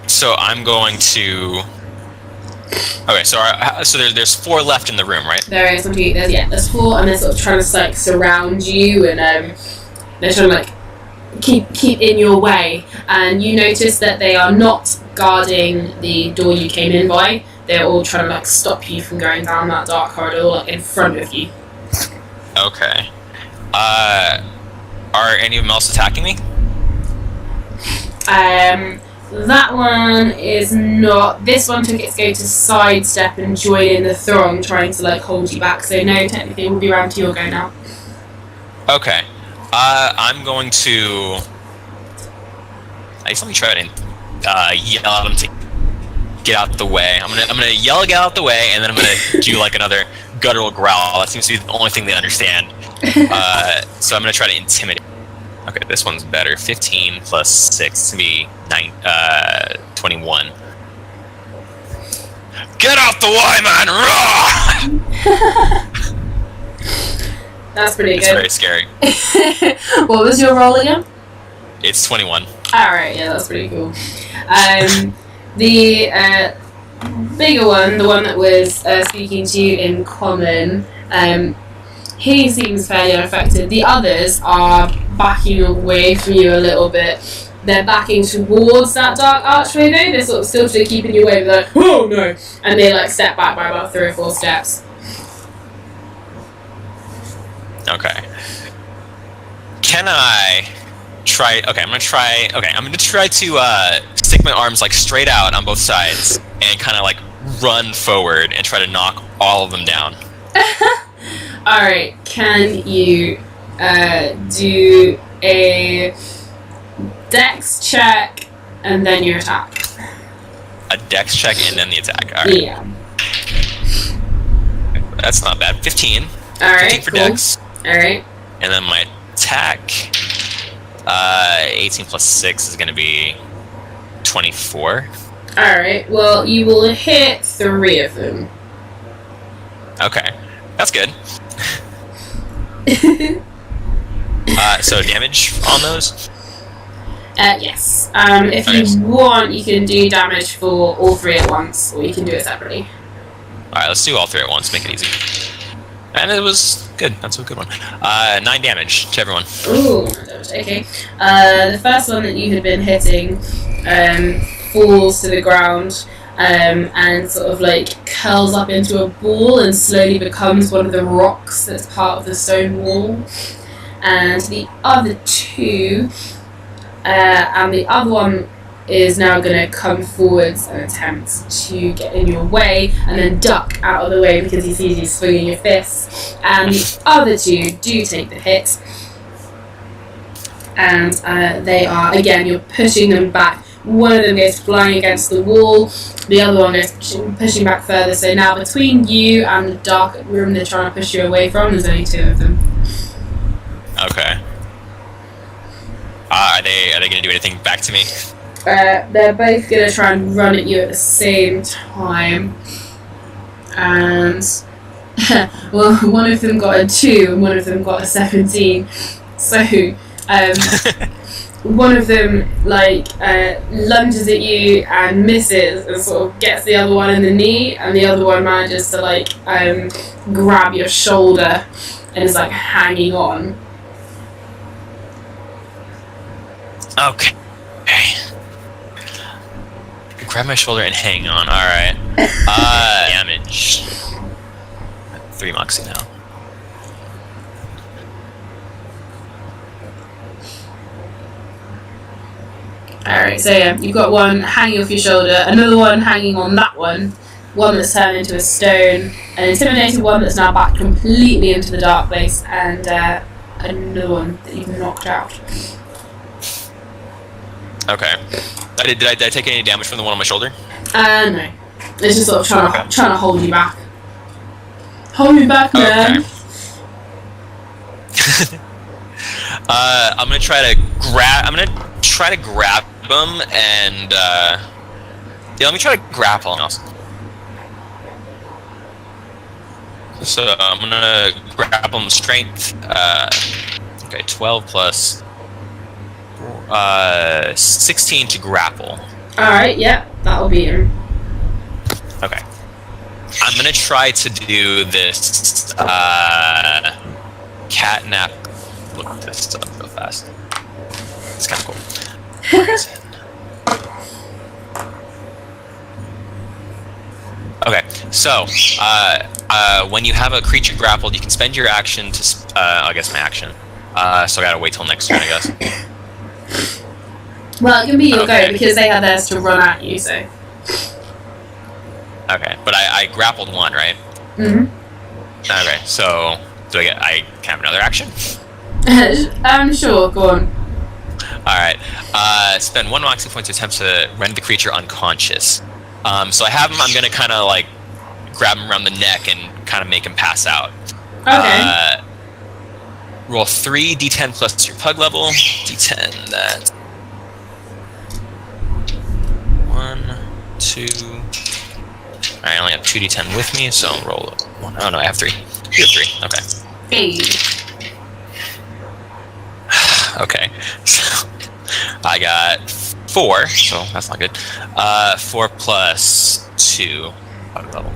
[SPEAKER 2] So I'm going to. Okay, so there's 4 left in the room, right?
[SPEAKER 1] There's 4, and they're sort of trying to like surround you, and they're trying to like keep in your way. And you notice that they are not guarding the door you came in by. They're all trying to like stop you from going down that dark corridor like in front of you.
[SPEAKER 2] Okay. Are any of them else attacking me?
[SPEAKER 1] That one is not. This one took its go to sidestep and join in the throng, trying to like hold you back. So no, technically it will be around to your go now.
[SPEAKER 2] Okay. I'm going to. I guess let me try to yell at them to get out the way. I'm gonna yell get out the way, and then I'm gonna do like another guttural growl. That seems to be the only thing they understand. So I'm gonna try to intimidate. Okay, this one's better. 15 plus 6 to be 21. Get out the way, man! Raw!
[SPEAKER 1] That's pretty good.
[SPEAKER 2] It's very scary.
[SPEAKER 1] What was your roll again?
[SPEAKER 2] It's 21.
[SPEAKER 1] Alright, yeah, that's pretty cool. The bigger one, the one that was speaking to you in common, he seems fairly unaffected. The others are backing away from you a little bit. They're backing towards that dark archway though. They're sort of still keeping you away. They're like, oh no! And they like step back by about 3 or 4 steps.
[SPEAKER 2] Okay. Can I try? Okay, I'm gonna try. Okay, I'm gonna try to stick my arms like straight out on both sides and kind of like run forward and try to knock all of them down.
[SPEAKER 1] Alright, can you do a dex check and then your attack?
[SPEAKER 2] A dex check and then the attack. Alright.
[SPEAKER 1] Yeah.
[SPEAKER 2] That's not bad. 15.
[SPEAKER 1] Alright,
[SPEAKER 2] 15 for
[SPEAKER 1] cool.
[SPEAKER 2] dex.
[SPEAKER 1] Alright.
[SPEAKER 2] And then my attack, 18 plus 6 is gonna be 24.
[SPEAKER 1] Alright, well, you will hit 3 of them.
[SPEAKER 2] Okay. That's good. So damage on those?
[SPEAKER 1] Yes. If you want, you can do damage for all 3 at once, or you can do it separately.
[SPEAKER 2] Alright, let's do all 3 at once, make it easy. And it was good, that's a good one. 9 damage to everyone.
[SPEAKER 1] Ooh, okay. The first one that you had been hitting falls to the ground and sort of like curls up into a ball and slowly becomes one of the rocks that's part of the stone wall. And the other 2, and the other one is now going to come forwards and attempt to get in your way and then duck out of the way because he sees you swinging your fists. And the other 2 do take the hit. And they are, again, you're pushing them back. One of them goes flying against the wall, the other one is pushing back further. So now between you and the dark room they're trying to push you away from, there's only 2 of them.
[SPEAKER 2] Okay. Are they going to do anything back to me?
[SPEAKER 1] They're both going to try and run at you at the same time. And, well, one of them got a 2 and one of them got a 17. So, one of them, lunges at you and misses and sort of gets the other one in the knee, and the other one manages to, grab your shoulder and is, hanging on.
[SPEAKER 2] Okay. Grab my shoulder and hang on. Alright. Damage. 3 moxie now.
[SPEAKER 1] Alright, so yeah, you've got one hanging off your shoulder, another one hanging on that one that's turned into a stone, an intimidated one that's now back completely into the dark place, and another one that you've knocked out.
[SPEAKER 2] Okay. Did I take any damage from the one on my shoulder?
[SPEAKER 1] No. It's just sort of trying to hold you back. Hold me back, man.
[SPEAKER 2] Okay. I'm gonna try to grab him and let me try to grapple him. So I'm gonna grapple him strength. Okay, 12 plus 16 to grapple.
[SPEAKER 1] Alright, yeah, that'll beat him.
[SPEAKER 2] Okay. I'm gonna try to do this catnap. Look at this stuff real fast. It's kind of cool. Okay, so when you have a creature grappled, you can spend your action to, I guess my action. So I gotta wait till next turn, I guess.
[SPEAKER 1] Well, it can be your go because they had theirs to run at you, so.
[SPEAKER 2] Okay, but I grappled one, right?
[SPEAKER 1] Mm-hmm.
[SPEAKER 2] Okay, so do I can have another action?
[SPEAKER 1] Sure, go on.
[SPEAKER 2] Alright, spend 1 moxie point to attempt to render the creature unconscious. So I have him, I'm gonna kind of grab him around the neck and kind of make him pass out.
[SPEAKER 1] Okay.
[SPEAKER 2] Roll 3 d10 plus your pug level. D10, that. 1, 2. I only have 2 d10 with me, so I'll roll 1. Oh no, I have 3. You have 3, okay.
[SPEAKER 1] Hey.
[SPEAKER 2] Okay, so I got 4, so that's not good. 4 plus 2 pug level.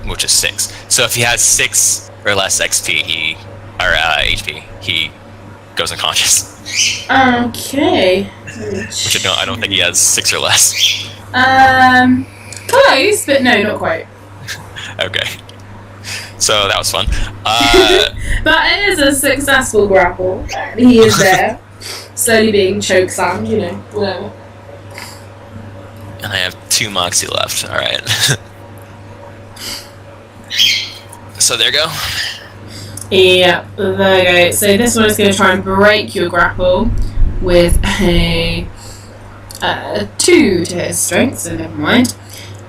[SPEAKER 2] Which is 6. So if he has 6 or less XP, HP, he goes unconscious.
[SPEAKER 1] Okay.
[SPEAKER 2] Which I don't think he has 6 or less.
[SPEAKER 1] Close, but no, not quite.
[SPEAKER 2] Okay. So that was fun.
[SPEAKER 1] But it is a successful grapple. He is there, slowly being chokeslammed, whatever.
[SPEAKER 2] And I have 2 moxie left. Alright. So there you go.
[SPEAKER 1] Yeah, there you go. So this one is going to try and break your grapple with a 2 to his strength, so never mind.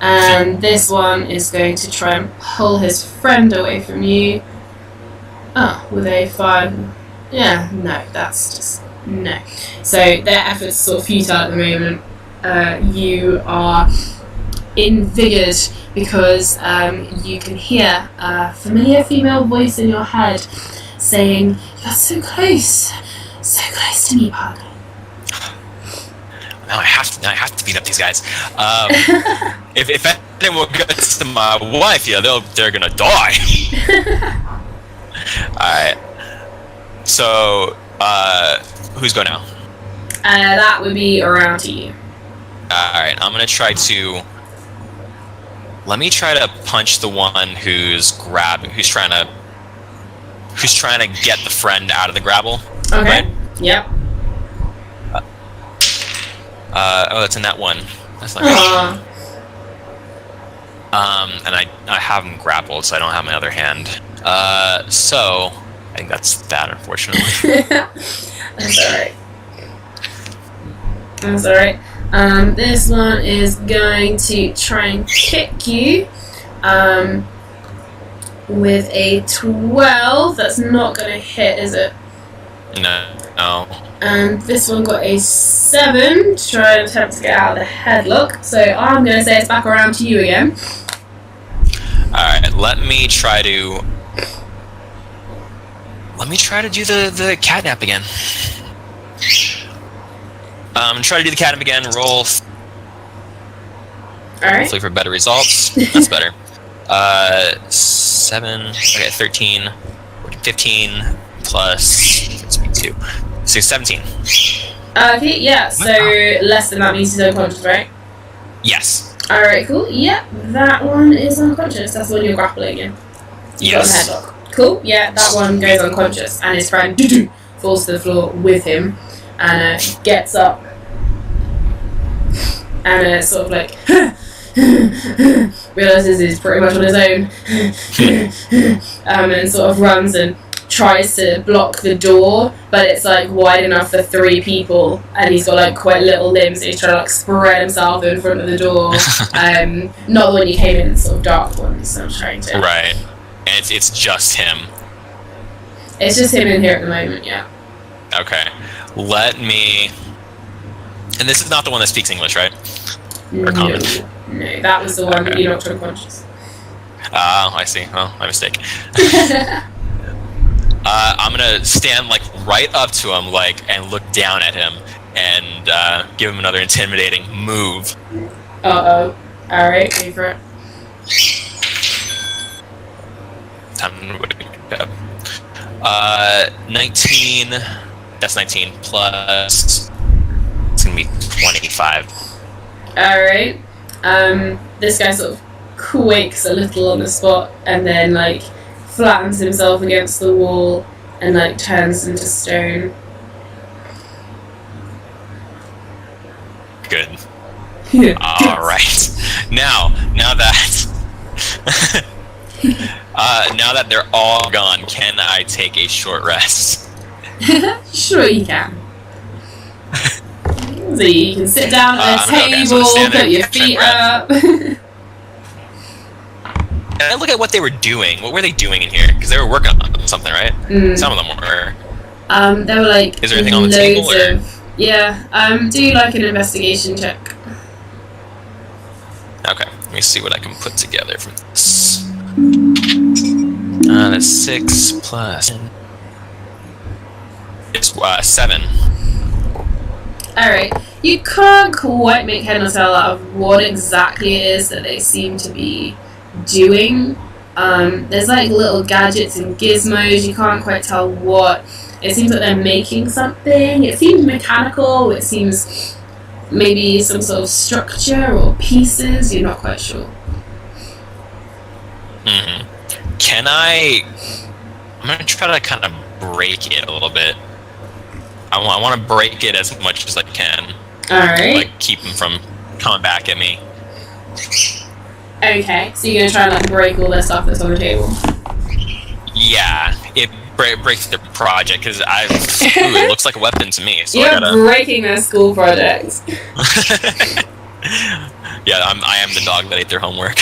[SPEAKER 1] And this one is going to try and pull his friend away from you. Oh, with a 5. Yeah, no, that's just... no. So their efforts are sort of futile at the moment. You are invigoured because you can hear a familiar female voice in your head saying, "You're so close to me, Pug."
[SPEAKER 2] Now I have to beat up these guys. If anyone gets to my wife, yeah, they're gonna die. All right. So, who's going now?
[SPEAKER 1] That would be around to you.
[SPEAKER 2] All right. I'm gonna try to. Let me try to punch the one who's trying to get the friend out of the grapple.
[SPEAKER 1] Okay.
[SPEAKER 2] Right?
[SPEAKER 1] Yep.
[SPEAKER 2] Oh, that's in that one. That's not good. And I have him grappled, so I don't have my other hand. So I think that's that, unfortunately.
[SPEAKER 1] That's alright. This one is going to try and kick you. With a 12. That's not going to hit, is it?
[SPEAKER 2] No.
[SPEAKER 1] And this one got a 7 to try and attempt to get out of the headlock. So I'm going to say it's back around to you again.
[SPEAKER 2] Alright, let me try to do the catnap again. Try to do the catnap again, roll.
[SPEAKER 1] Alright.
[SPEAKER 2] Hopefully for better results. That's better. 7, okay, 13, 15 plus 2. So 17.
[SPEAKER 1] Okay, yeah, so less than that means he's unconscious, right?
[SPEAKER 2] Yes.
[SPEAKER 1] Alright, cool. Yeah, that one is unconscious. That's the one you're grappling in. You've got
[SPEAKER 2] Yes.
[SPEAKER 1] a headlock. Cool, yeah, that one goes unconscious, and his friend falls to the floor with him, and gets up, and sort of like realizes he's pretty much on his own, and sort of runs and tries to block the door, but it's like wide enough for 3 people, and he's got like quite little limbs, so he's trying to like spread himself in front of the door. Not the one you came in, sort of dark one, so I'm trying to.
[SPEAKER 2] Right. And it's just him.
[SPEAKER 1] It's just him in here at the moment, yeah.
[SPEAKER 2] Okay. Let me. And this is not the one that speaks English, right? Or common?
[SPEAKER 1] No, that was the one that you knocked unconscious.
[SPEAKER 2] Oh, I see. Well, my mistake. I'm gonna stand like right up to him, like, and look down at him, and give him another intimidating move.
[SPEAKER 1] Uh-oh. Alright, go for it.
[SPEAKER 2] 19. That's 19 plus. It's gonna be 25.
[SPEAKER 1] Alright. This guy sort of quakes a little on the spot, and then like flattens himself against the wall and like turns into stone.
[SPEAKER 2] Good. All right. Now that now that they're all gone, can I take a short rest?
[SPEAKER 1] Sure you can. So you can sit down at a table, put your feet up.
[SPEAKER 2] And I look at what they were doing. What were they doing in here? Because they were working on something, right? Some of them were.
[SPEAKER 1] They were like.
[SPEAKER 2] Is there anything on the table? Or?
[SPEAKER 1] Yeah. Do like an investigation check.
[SPEAKER 2] Okay. Let me see what I can put together from this. That's 6 plus. It's 7.
[SPEAKER 1] Alright. You can't quite make head or tail out of what exactly it is that they seem to be doing. There's like little gadgets and gizmos. You can't quite tell what. It seems like they're making something. It seems mechanical. It seems maybe some sort of structure or pieces. You're not quite sure.
[SPEAKER 2] Mm-hmm. Can I? I'm gonna try to kind of break it a little bit. I want to break it as much as I can.
[SPEAKER 1] Alright.
[SPEAKER 2] Like keep them from coming back at me.
[SPEAKER 1] Okay, so you're gonna try and like break all this stuff that's on the table.
[SPEAKER 2] Yeah, it breaks the project because it looks like a weapon to me. So
[SPEAKER 1] You're
[SPEAKER 2] I gotta...
[SPEAKER 1] breaking their school projects.
[SPEAKER 2] Yeah, I am the dog that ate their homework.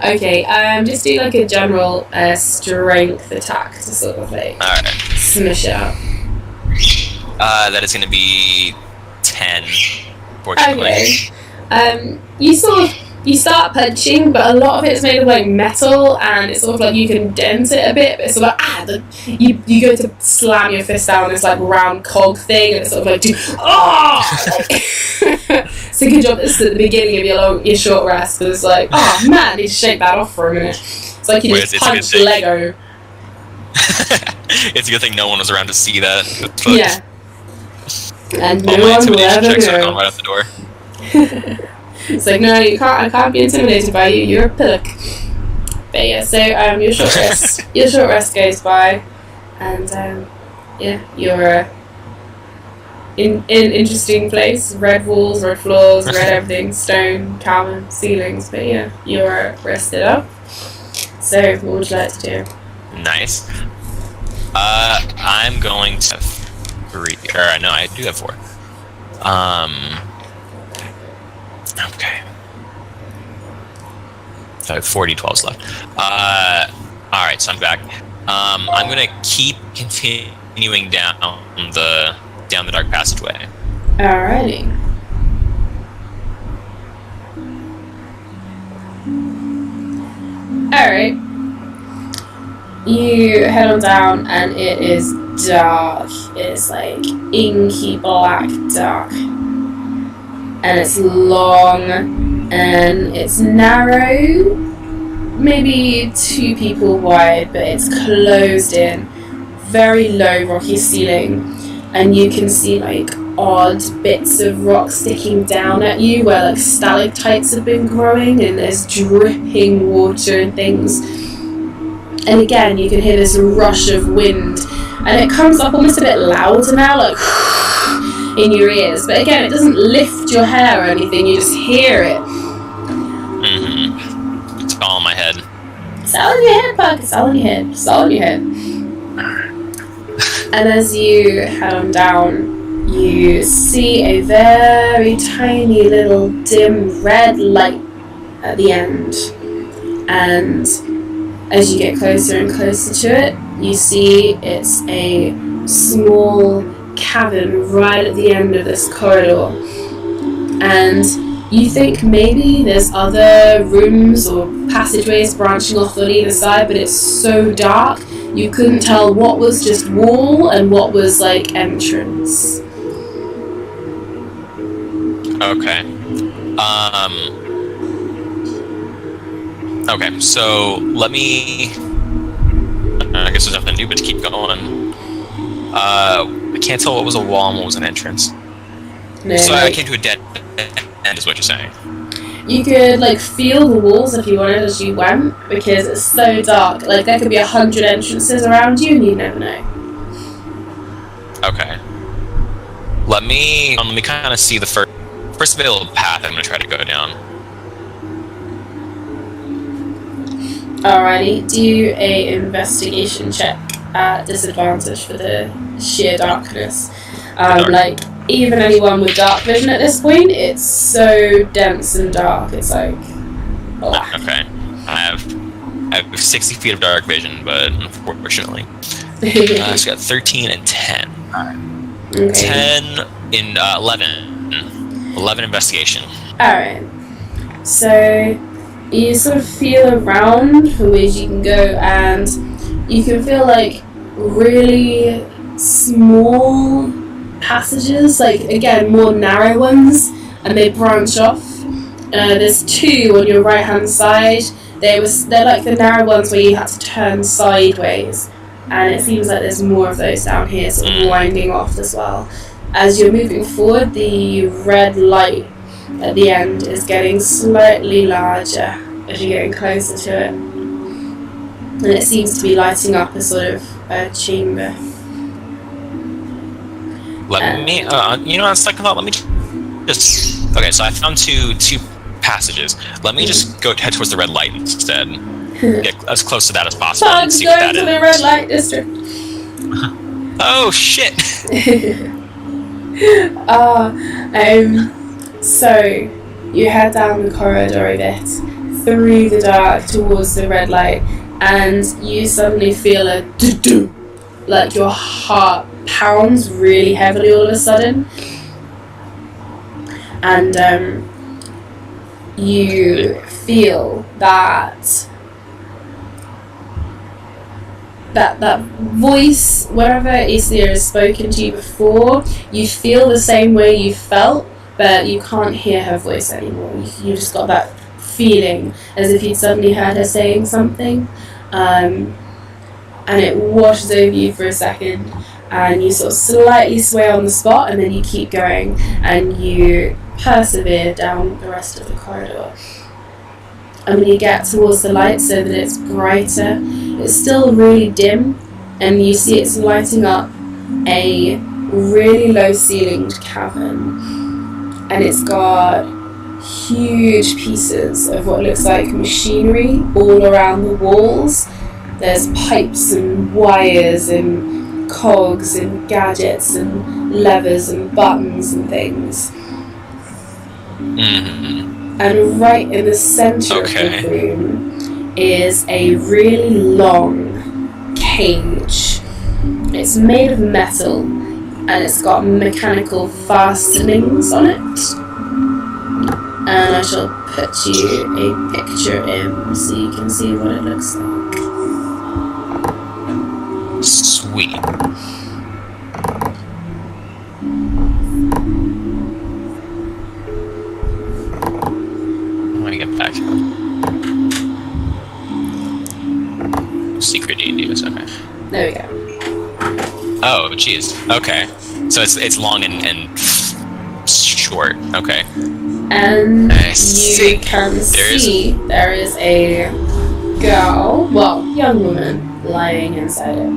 [SPEAKER 1] Okay, just do like a general strength attack to sort of like smash it up.
[SPEAKER 2] That is going to be 10, fortunately.
[SPEAKER 1] Okay. You sort of you start punching, but a lot of it's made of like metal, and it's sort of like you can dent it a bit, but it's sort of like, you go to slam your fist down this like round cog thing, and it's sort of like, so good job this is at the beginning of your short rest, because it's like, oh man, I need to shake that off for a minute. It's like you just punch Lego.
[SPEAKER 2] It's a good thing no one was around to see that.
[SPEAKER 1] Yeah. And no
[SPEAKER 2] all my
[SPEAKER 1] one will
[SPEAKER 2] intimidation
[SPEAKER 1] ever
[SPEAKER 2] checks are
[SPEAKER 1] know.
[SPEAKER 2] gone right out the door.
[SPEAKER 1] It's like, no, I can't be intimidated by you. You're a pillock. But yeah, so your short rest goes by, and yeah, you're in an interesting place. Red walls, red floors, red everything, stone, cavern, ceilings. But yeah, you're rested up. So what would you like to do?
[SPEAKER 2] Nice. I'm going to have 3. Or no, I do have 4. Okay. So I have 40 12s left. Alright, so I'm back. I'm gonna keep continuing down the dark passageway.
[SPEAKER 1] Alrighty. Alright. You head on down, and it is dark. It's like inky black dark. And it's long, and it's narrow, maybe 2 people wide, but it's closed in. Very low rocky ceiling, and you can see like odd bits of rock sticking down at you where like stalactites have been growing, and there's dripping water and things. And again, you can hear this rush of wind, and it comes up almost a bit louder now, like in your ears. But again, it doesn't lift your hair or anything, you just hear it.
[SPEAKER 2] Mm-hmm. It's all in my head.
[SPEAKER 1] It's all in your head, Puck. It's all in your head. It's all in your head. And as you head on down, you see a very tiny little dim red light at the end. And as you get closer and closer to it, you see it's a small cavern right at the end of this corridor. And you think maybe there's other rooms or passageways branching off on either side, but it's so dark you couldn't tell what was just wall and what was like entrance.
[SPEAKER 2] Okay. Okay, so let me... I guess there's nothing to do but to keep going. I can't tell what was a wall and what was an entrance.
[SPEAKER 1] No,
[SPEAKER 2] So
[SPEAKER 1] like,
[SPEAKER 2] I came to a dead end is what you're saying.
[SPEAKER 1] you could like feel the walls if you wanted as you went, because it's so dark. Like there could be 100 entrances around you and you never know.
[SPEAKER 2] Okay. Let me kind of see the first available path I'm going to try to go down.
[SPEAKER 1] Alrighty, do a investigation check at disadvantage for the sheer darkness. Like, even anyone with dark vision at this point, it's so dense and dark, it's like... Oh.
[SPEAKER 2] Okay. I have 60 feet of dark vision, but unfortunately. So I got 13 and 10.
[SPEAKER 1] Okay.
[SPEAKER 2] 10 in 11. 11 investigation.
[SPEAKER 1] Alright. So, you sort of feel around for ways you can go, and you can feel like really small passages, like again more narrow ones, and they branch off. There's 2 on your right hand side. They're like the narrow ones where you had to turn sideways, and it seems like there's more of those down here, sort of winding off as well. As you're moving forward, the red light at the end is getting slightly larger as you're getting closer to it, and it seems to be lighting up a sort of chamber.
[SPEAKER 2] Let me, you know, on second thought, let me just, okay, so I found two passages. Let me just head towards the red light instead. Get as close to that as possible and see what that is.
[SPEAKER 1] Going to the red light district.
[SPEAKER 2] Oh, shit!
[SPEAKER 1] So, you head down the corridor a bit, through the dark towards the red light, and you suddenly feel a do-do, like your heart pounds really heavily all of a sudden. And you feel that voice, wherever Eisleya has spoken to you before, you feel the same way you felt, but you can't hear her voice anymore. You just got that feeling as if you'd suddenly heard her saying something, and it washes over you for a second, and you sort of slightly sway on the spot, and then you keep going, and you persevere down the rest of the corridor. And when you get towards the light so that it's brighter, it's still really dim, and you see it's lighting up a really low-ceilinged cavern, and it's got huge pieces of what looks like machinery all around the walls. There's pipes and wires and cogs and gadgets and levers and buttons and things. And right in the centre of the room is a really long cage. It's made of metal, and it's got mechanical fastenings on it. And I shall put you a picture in so you can see what it looks like.
[SPEAKER 2] Sweet. I'm gonna get back. Secret D&D was okay.
[SPEAKER 1] There we go.
[SPEAKER 2] Oh, jeez. Okay. So it's long and short. Okay.
[SPEAKER 1] And
[SPEAKER 2] I see.
[SPEAKER 1] you can see there is a girl, young woman, lying inside it.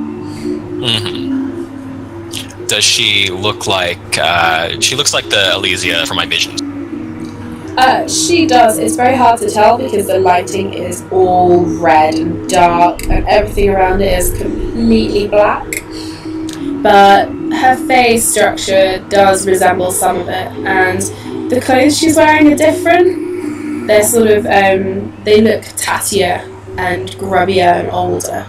[SPEAKER 2] Does she look like, she looks like the Eisleya from my visions?
[SPEAKER 1] She does. It's very hard to tell because the lighting is all red and dark, and everything around it is completely black. But her face structure does resemble some of it, and the clothes she's wearing are different. They're sort of, they look tattier and grubbier and older,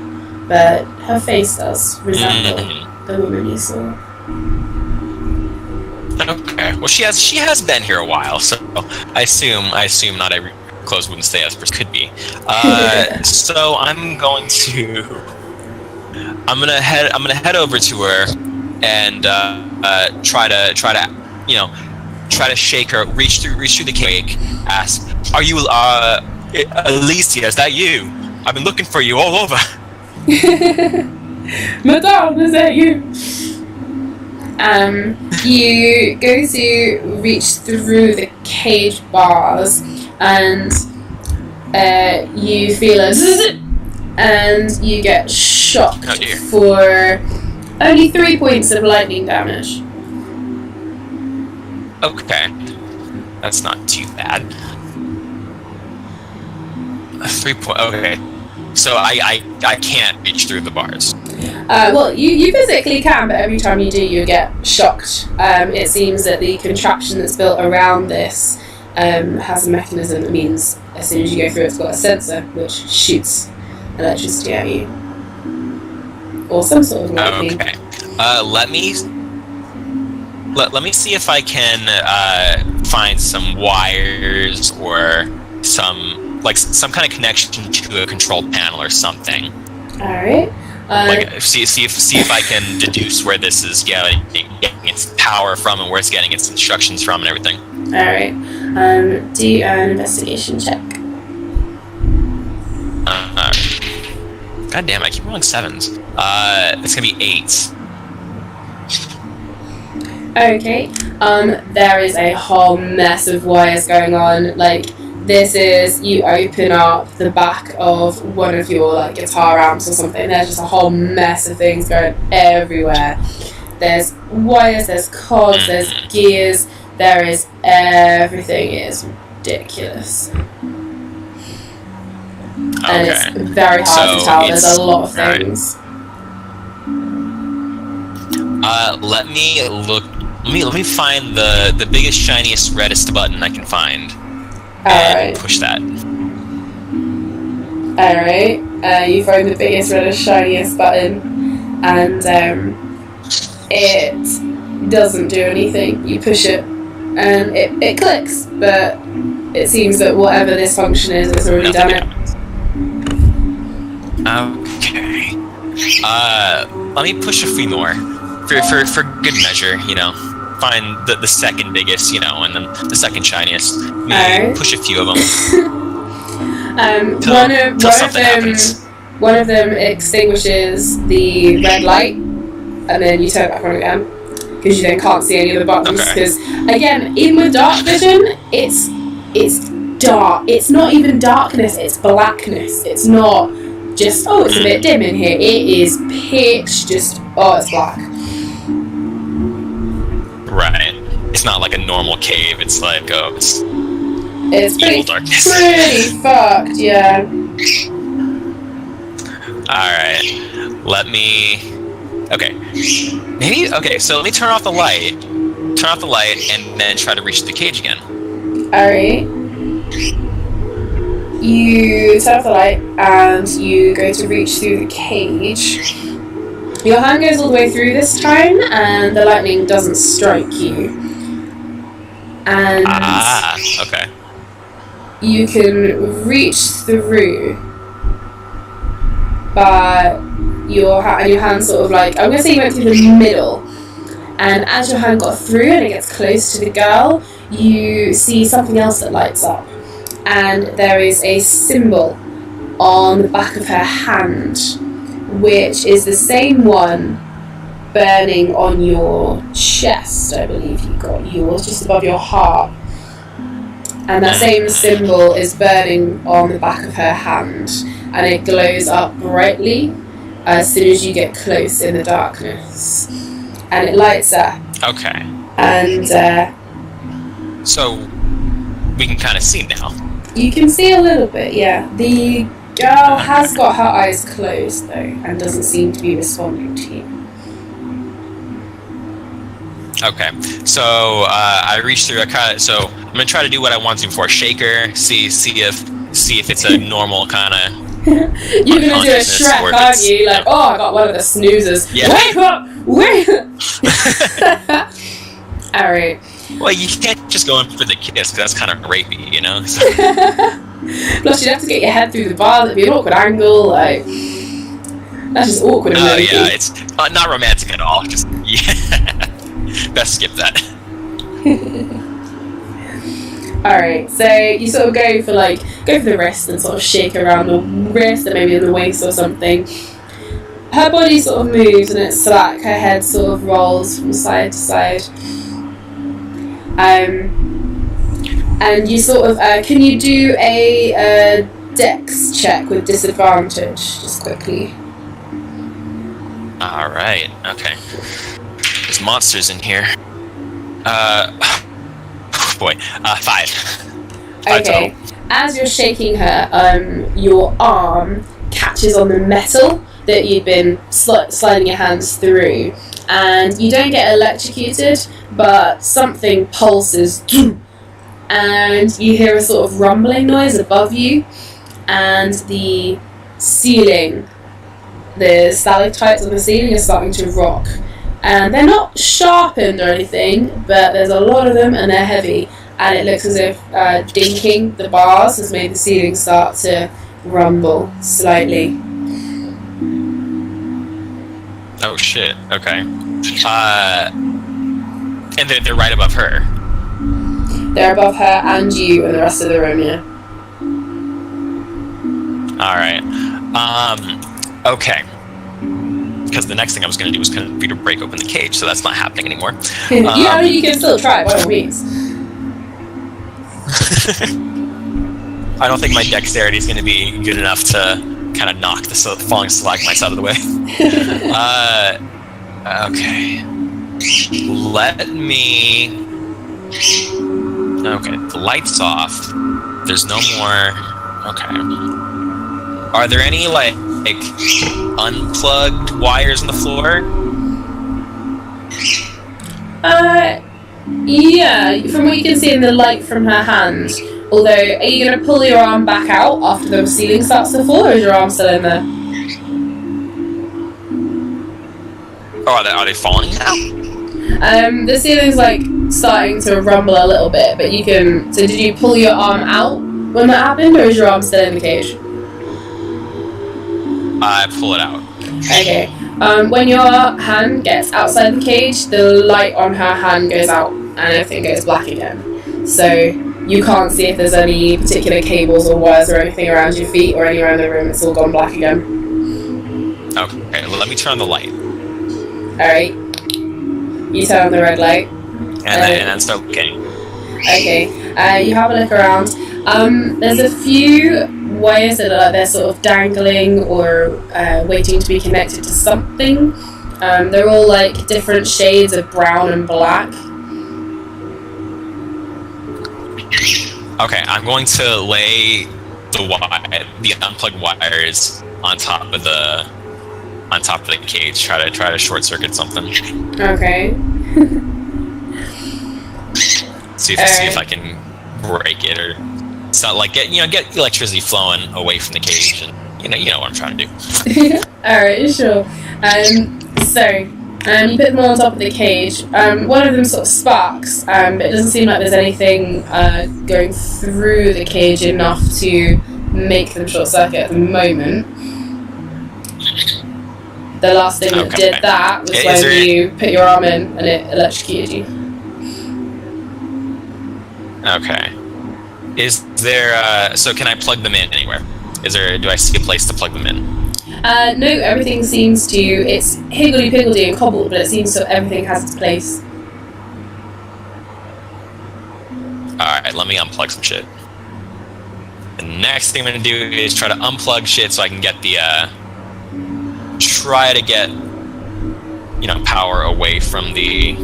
[SPEAKER 1] but her face does resemble the woman you saw.
[SPEAKER 2] Okay. Well, she has been here a while, so I assume not every clothes wouldn't stay as could be. So I'm gonna head over to her and try to shake her, reach through the cake, ask, "Are you Eisleya? Is that you? I've been looking for you all over."
[SPEAKER 1] Madame, is that you? You go to reach through the cage bars, and you feel a zzz, and you get shocked for only 3 points of lightning damage.
[SPEAKER 2] Okay, that's not too bad. 3 point. Okay, so I can't reach through the bars.
[SPEAKER 1] Well, you physically can, but every time you do, you get shocked. It seems that the contraption that's built around this has a mechanism that means as soon as you go through, it's got a sensor which shoots electricity at you, or some sort of lightning.
[SPEAKER 2] Okay. Let me see if I can find some wires or some kind of connection to a control panel or something.
[SPEAKER 1] All right.
[SPEAKER 2] See if I can deduce where this is getting its power from and where it's getting its instructions from and everything.
[SPEAKER 1] All right. Do an investigation check.
[SPEAKER 2] God damn! I keep rolling 7s. It's gonna be 8.
[SPEAKER 1] Okay. There is a whole mess of wires going on. Like, this is, you open up the back of one of your guitar amps or something, there's just a whole mess of things going everywhere. There's wires, there's cogs, there's gears, there is everything. It is ridiculous. And it's very hard to tell. There's a lot of things.
[SPEAKER 2] Let me find the biggest, shiniest, reddest button I can find. And push that.
[SPEAKER 1] Alright. You find the biggest, reddest, shiniest button, and it doesn't do anything. You push it, and it clicks, but it seems that whatever this function is, it's already done it.
[SPEAKER 2] Okay. Let me push a few more for good measure. Find the second biggest, and then the second shiniest. Maybe push a few of them.
[SPEAKER 1] One of them extinguishes the red light, and then you turn it back on again because you then can't see any of the buttons. Because again, even with dark vision, it's dark. It's not even darkness. It's blackness. It's not just it's a bit dim in here. It is pitch. Just it's black.
[SPEAKER 2] Right. It's not like a normal cave. It's like it's
[SPEAKER 1] pretty
[SPEAKER 2] darkness.
[SPEAKER 1] Pretty fucked. Yeah.
[SPEAKER 2] Alright, so let me turn off the light and then try to reach the cage again.
[SPEAKER 1] Alright. You turn off the light and you go to reach through the cage. Your hand goes all the way through this time and the lightning doesn't strike you. And
[SPEAKER 2] okay.
[SPEAKER 1] You can reach through, but your hand sort of like, I'm going to say you went through the middle, and as your hand got through and it gets close to the girl, you see something else that lights up, and there is a symbol on the back of her hand, which is the same one burning on your chest. I believe you got yours just above your heart. And that same symbol is burning on the back of her hand, and it glows up brightly as soon as you get close in the darkness. And it lights up.
[SPEAKER 2] Okay.
[SPEAKER 1] And
[SPEAKER 2] so we can kind of see now.
[SPEAKER 1] You can see a little bit, yeah. The girl has got her eyes closed though, and doesn't seem to be responding to you.
[SPEAKER 2] Okay, so I reach through. So I'm gonna try to do what I want to before. Shake her, see if it's a normal kind of.
[SPEAKER 1] You're gonna do a Shrek, aren't you? Like, I got one of the snoozers. Yeah. Wake up! Wake up! All right.
[SPEAKER 2] Well, you can't just go in for the kiss, because that's kind of rapey, So.
[SPEAKER 1] Plus, you'd have to get your head through the bar. That'd be an awkward angle. Like, that's just awkward.
[SPEAKER 2] Oh yeah, it's not romantic at all. Just best skip that.
[SPEAKER 1] Alright, so you sort of go for the wrist and sort of shake around the wrist and maybe in the waist or something. Her body sort of moves and it's slack. Her head sort of rolls from side to side. And you sort of can you do a dex check with disadvantage just quickly?
[SPEAKER 2] All right. Okay. There's monsters in here. Boy. 5.
[SPEAKER 1] Okay.
[SPEAKER 2] Total.
[SPEAKER 1] As you're shaking her, your arm catches on the metal that you've been sliding your hands through, and you don't get electrocuted, but something pulses, and you hear a sort of rumbling noise above you, and the ceiling, the stalactites on the ceiling are starting to rock. And they're not sharpened or anything, but there's a lot of them and they're heavy. And it looks as if dinking the bars has made the ceiling start to rumble slightly.
[SPEAKER 2] Oh shit, okay. And they're right above her.
[SPEAKER 1] They're above her and you and the rest of the room, yeah.
[SPEAKER 2] Alright. Okay. Because the next thing I was going to do was kind of to break open the cage, so that's not happening anymore.
[SPEAKER 1] Yeah, you can still try, by all means.
[SPEAKER 2] I don't think my dexterity is going to be good enough to kind of knock the falling stalagmites out of the way. Okay. Let me... Okay, the light's off. There's no more... Okay. Are there any, unplugged wires on the floor?
[SPEAKER 1] Yeah, from what you can see in the light from her hand. Although, are you going to pull your arm back out after the ceiling starts to fall, or is your arm still in there?
[SPEAKER 2] Oh, are they falling now?
[SPEAKER 1] The ceiling's starting to rumble a little bit, but you can... So did you pull your arm out when that happened, or is your arm still in the cage?
[SPEAKER 2] I pull it out.
[SPEAKER 1] Okay. When your hand gets outside the cage, the light on her hand goes out and everything goes black again. So you can't see if there's any particular cables or wires or anything around your feet or anywhere in the room. It's all gone black again.
[SPEAKER 2] Okay, well, let me turn on the light.
[SPEAKER 1] Alright. You turn on the red light.
[SPEAKER 2] And then start looking.
[SPEAKER 1] Okay. You have a look around. There's a few wires that are like they're sort of dangling or waiting to be connected to something. They're all like different shades of brown and black.
[SPEAKER 2] Okay, I'm going to lay the unplugged wires on top of the cage. Try to short circuit something.
[SPEAKER 1] Okay.
[SPEAKER 2] See if I can break it or so like get electricity flowing away from the cage, and you know what I'm trying to do.
[SPEAKER 1] Alright, sure. You put them on top of the cage. One of them sort of sparks, but it doesn't seem like there's anything going through the cage enough to make them short circuit at the moment. The last thing that did that was when you put your arm in and it electrocuted you.
[SPEAKER 2] Okay. Is there so can I plug them in anywhere? Do I see a place to plug them in?
[SPEAKER 1] No, everything seems to... It's higgledy-piggledy and cobbled, but it seems that everything has its place.
[SPEAKER 2] Alright, let me unplug some shit. The next thing I'm going to do is try to unplug shit so I can get the... try to get, power away from the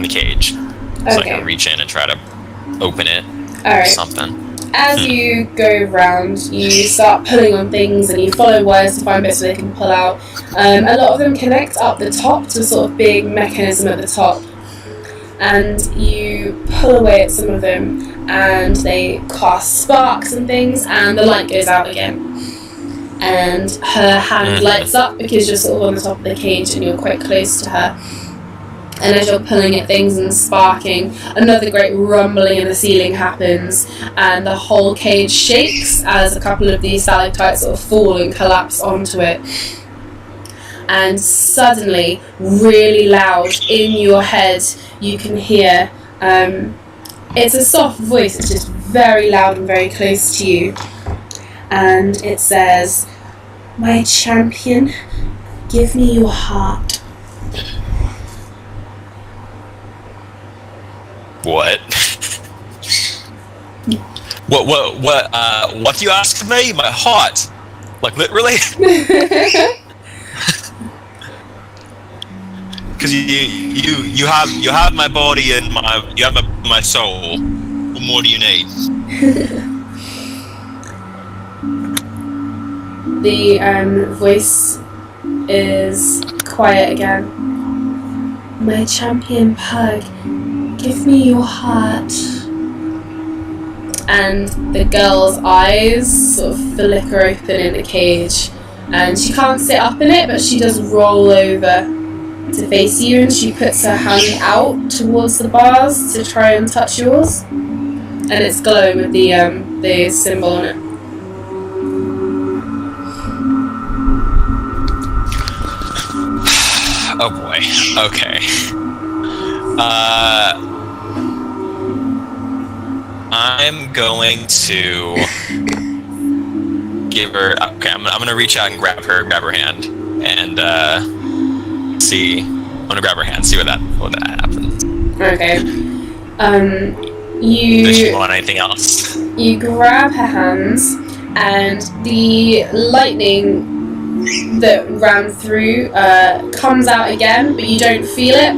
[SPEAKER 2] cage. So I can reach in and try to open it or something.
[SPEAKER 1] As you go round, you start pulling on things and you follow wires to find bits where they can pull out. A lot of them connect up the top to a sort of big mechanism at the top. And you pull away at some of them and they cast sparks and things and the light goes out again. And her hand lights up because you're sort of on the top of the cage and you're quite close to her. And as you're pulling at things and sparking, another great rumbling in the ceiling happens, and the whole cage shakes as a couple of these stalactites sort of fall and collapse onto it. And suddenly, really loud in your head, you can hear, it's a soft voice, it's just very loud and very close to you. And it says, "My champion, give me your heart."
[SPEAKER 2] What? What do you ask of me? My heart? Like literally? Because you have my body and you have my soul. What more do you need?
[SPEAKER 1] The voice is quiet again. "My champion Pug, give me your heart." And the girl's eyes sort of flicker open in the cage, and she can't sit up in it, but she does roll over to face you, and she puts her hand out towards the bars to try and touch yours, and it's glowing with the symbol on it.
[SPEAKER 2] Oh boy. Okay. I'm going to give her. Okay, I'm gonna reach out and grab her hand, and see. I'm gonna grab her hand, see what that happens.
[SPEAKER 1] Okay.
[SPEAKER 2] Does she want anything else?
[SPEAKER 1] You grab her hands, and the lightning that ran through comes out again, but you don't feel it.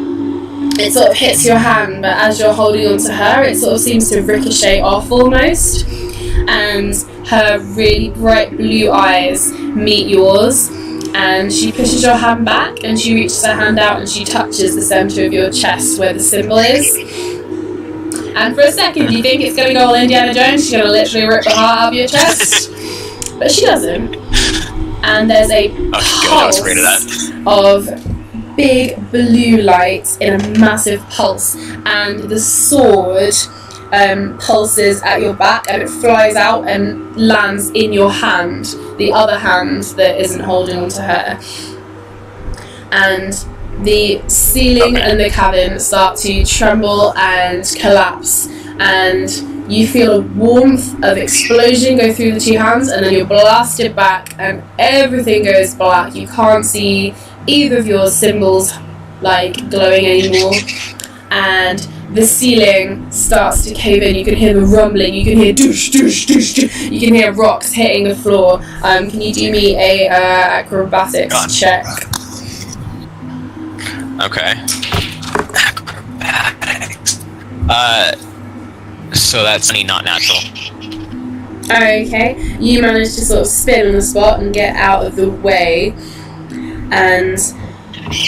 [SPEAKER 1] It sort of hits your hand, but as you're holding on to her, it sort of seems to ricochet off almost. And her really bright blue eyes meet yours, and she pushes your hand back, and she reaches her hand out, and she touches the center of your chest where the symbol is. And for a second, you think it's going to go all Indiana Jones, she's going to literally rip the heart out of your chest. But she doesn't. And there's a pulse of big blue light in a massive pulse, and the sword pulses at your back, and it flies out and lands in your hand, the other hand that isn't holding onto her. And the ceiling and the cabin start to tremble and collapse, and you feel a warmth of explosion go through the two hands, and then you're blasted back and everything goes black. You can't see either of your symbols like glowing anymore, and the ceiling starts to cave in. You can hear the rumbling, you can hear doosh, doosh, doosh, doosh. You can hear rocks hitting the floor. Can you do me a acrobatics check?
[SPEAKER 2] Okay. Acrobatics. So that's not natural.
[SPEAKER 1] Okay, you manage to sort of spin on the spot and get out of the way, and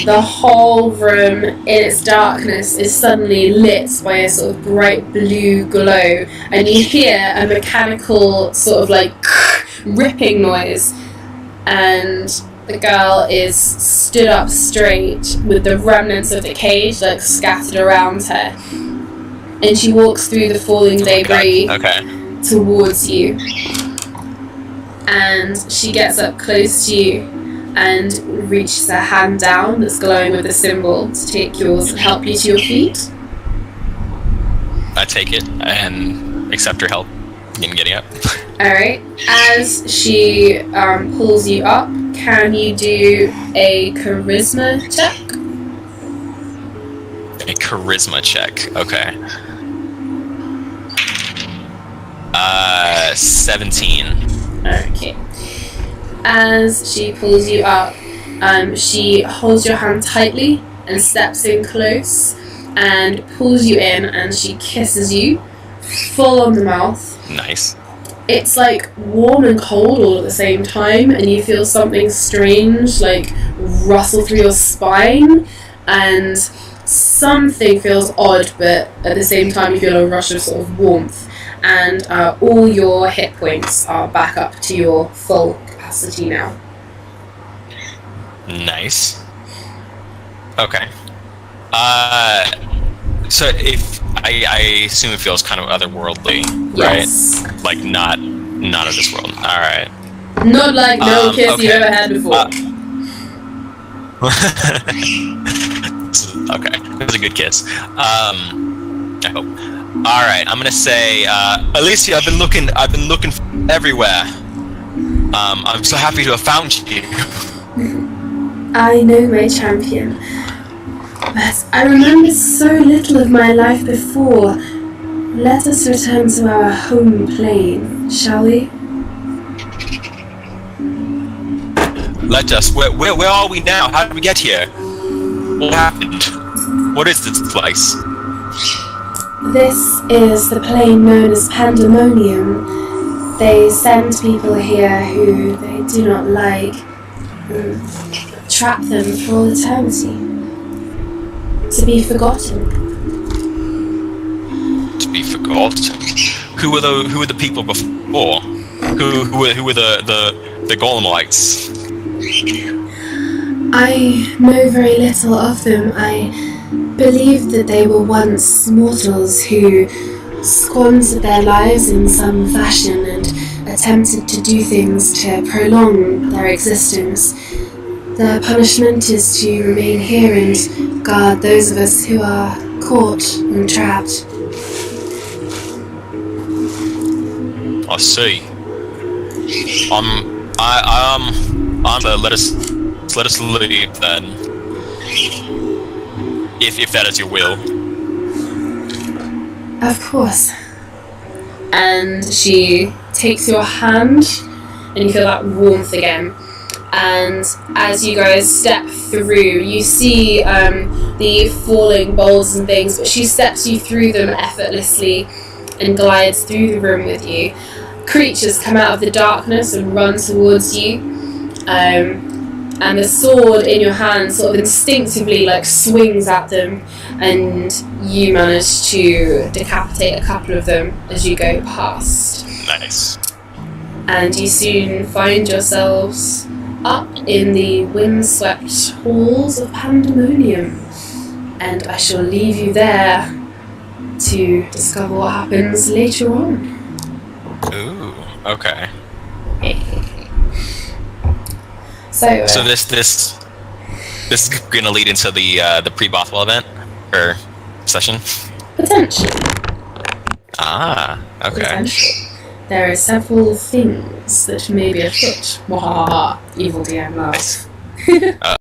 [SPEAKER 1] the whole room in its darkness is suddenly lit by a sort of bright blue glow, and you hear a mechanical sort of like ripping noise, and the girl is stood up straight with the remnants of the cage like scattered around her, and she walks through the falling debris towards you, and she gets up close to you and reaches her hand down that's glowing with a symbol to take yours and help you to your feet.
[SPEAKER 2] I take it and accept her help in getting up.
[SPEAKER 1] Alright, as she pulls you up, can you do a charisma check?
[SPEAKER 2] A charisma check, okay. 17.
[SPEAKER 1] Okay. As she pulls you up, she holds your hand tightly and steps in close and pulls you in, and she kisses you full on the mouth.
[SPEAKER 2] Nice.
[SPEAKER 1] It's like warm and cold all at the same time, and you feel something strange like rustle through your spine, and something feels odd, but at the same time you feel a rush of sort of warmth, and all your hit points are back up to your full capacity now.
[SPEAKER 2] Nice. Okay. So if I assume it feels kind of otherworldly,
[SPEAKER 1] Yes.
[SPEAKER 2] right? Like not of this world. All right.
[SPEAKER 1] Not like no kiss you've ever had before.
[SPEAKER 2] Okay, it was a good kiss. I hope. All right, I'm gonna say, Alicia, I've been looking everywhere. I'm so happy to have found you.
[SPEAKER 1] I know, my champion, but I remember so little of my life before. Let us return to our home plane, shall we?
[SPEAKER 2] Let us. Where are we now? How did we get here? What happened? What is this place?
[SPEAKER 1] This is the plane known as Pandemonium. They send people here who they do not like and trap them for all eternity. To be forgotten.
[SPEAKER 2] To be forgotten? Who were the people before? Who were the Golemites?
[SPEAKER 1] I know very little of them. I believe that they were once mortals who squandered their lives in some fashion and attempted to do things to prolong their existence. Their punishment is to remain here and guard those of us who are caught and trapped.
[SPEAKER 2] I see. Let us leave then. If that is your will.
[SPEAKER 1] Of course. And she takes your hand, and you feel that warmth again. And as you guys step through, you see the falling bowls and things, but she steps you through them effortlessly and glides through the room with you. Creatures come out of the darkness and run towards you. And the sword in your hand sort of instinctively like swings at them, and you manage to decapitate a couple of them as you go past.
[SPEAKER 2] Nice.
[SPEAKER 1] And you soon find yourselves up in the windswept halls of Pandemonium, and I shall leave you there to discover what happens later on.
[SPEAKER 2] Ooh, okay.
[SPEAKER 1] So
[SPEAKER 2] this is gonna lead into the pre-Bothwell event or session.
[SPEAKER 1] potentially.
[SPEAKER 2] Ah, okay.
[SPEAKER 1] Potentially. There are several things that may be afoot. Wahaha, evil DM laugh.
[SPEAKER 2] Nice.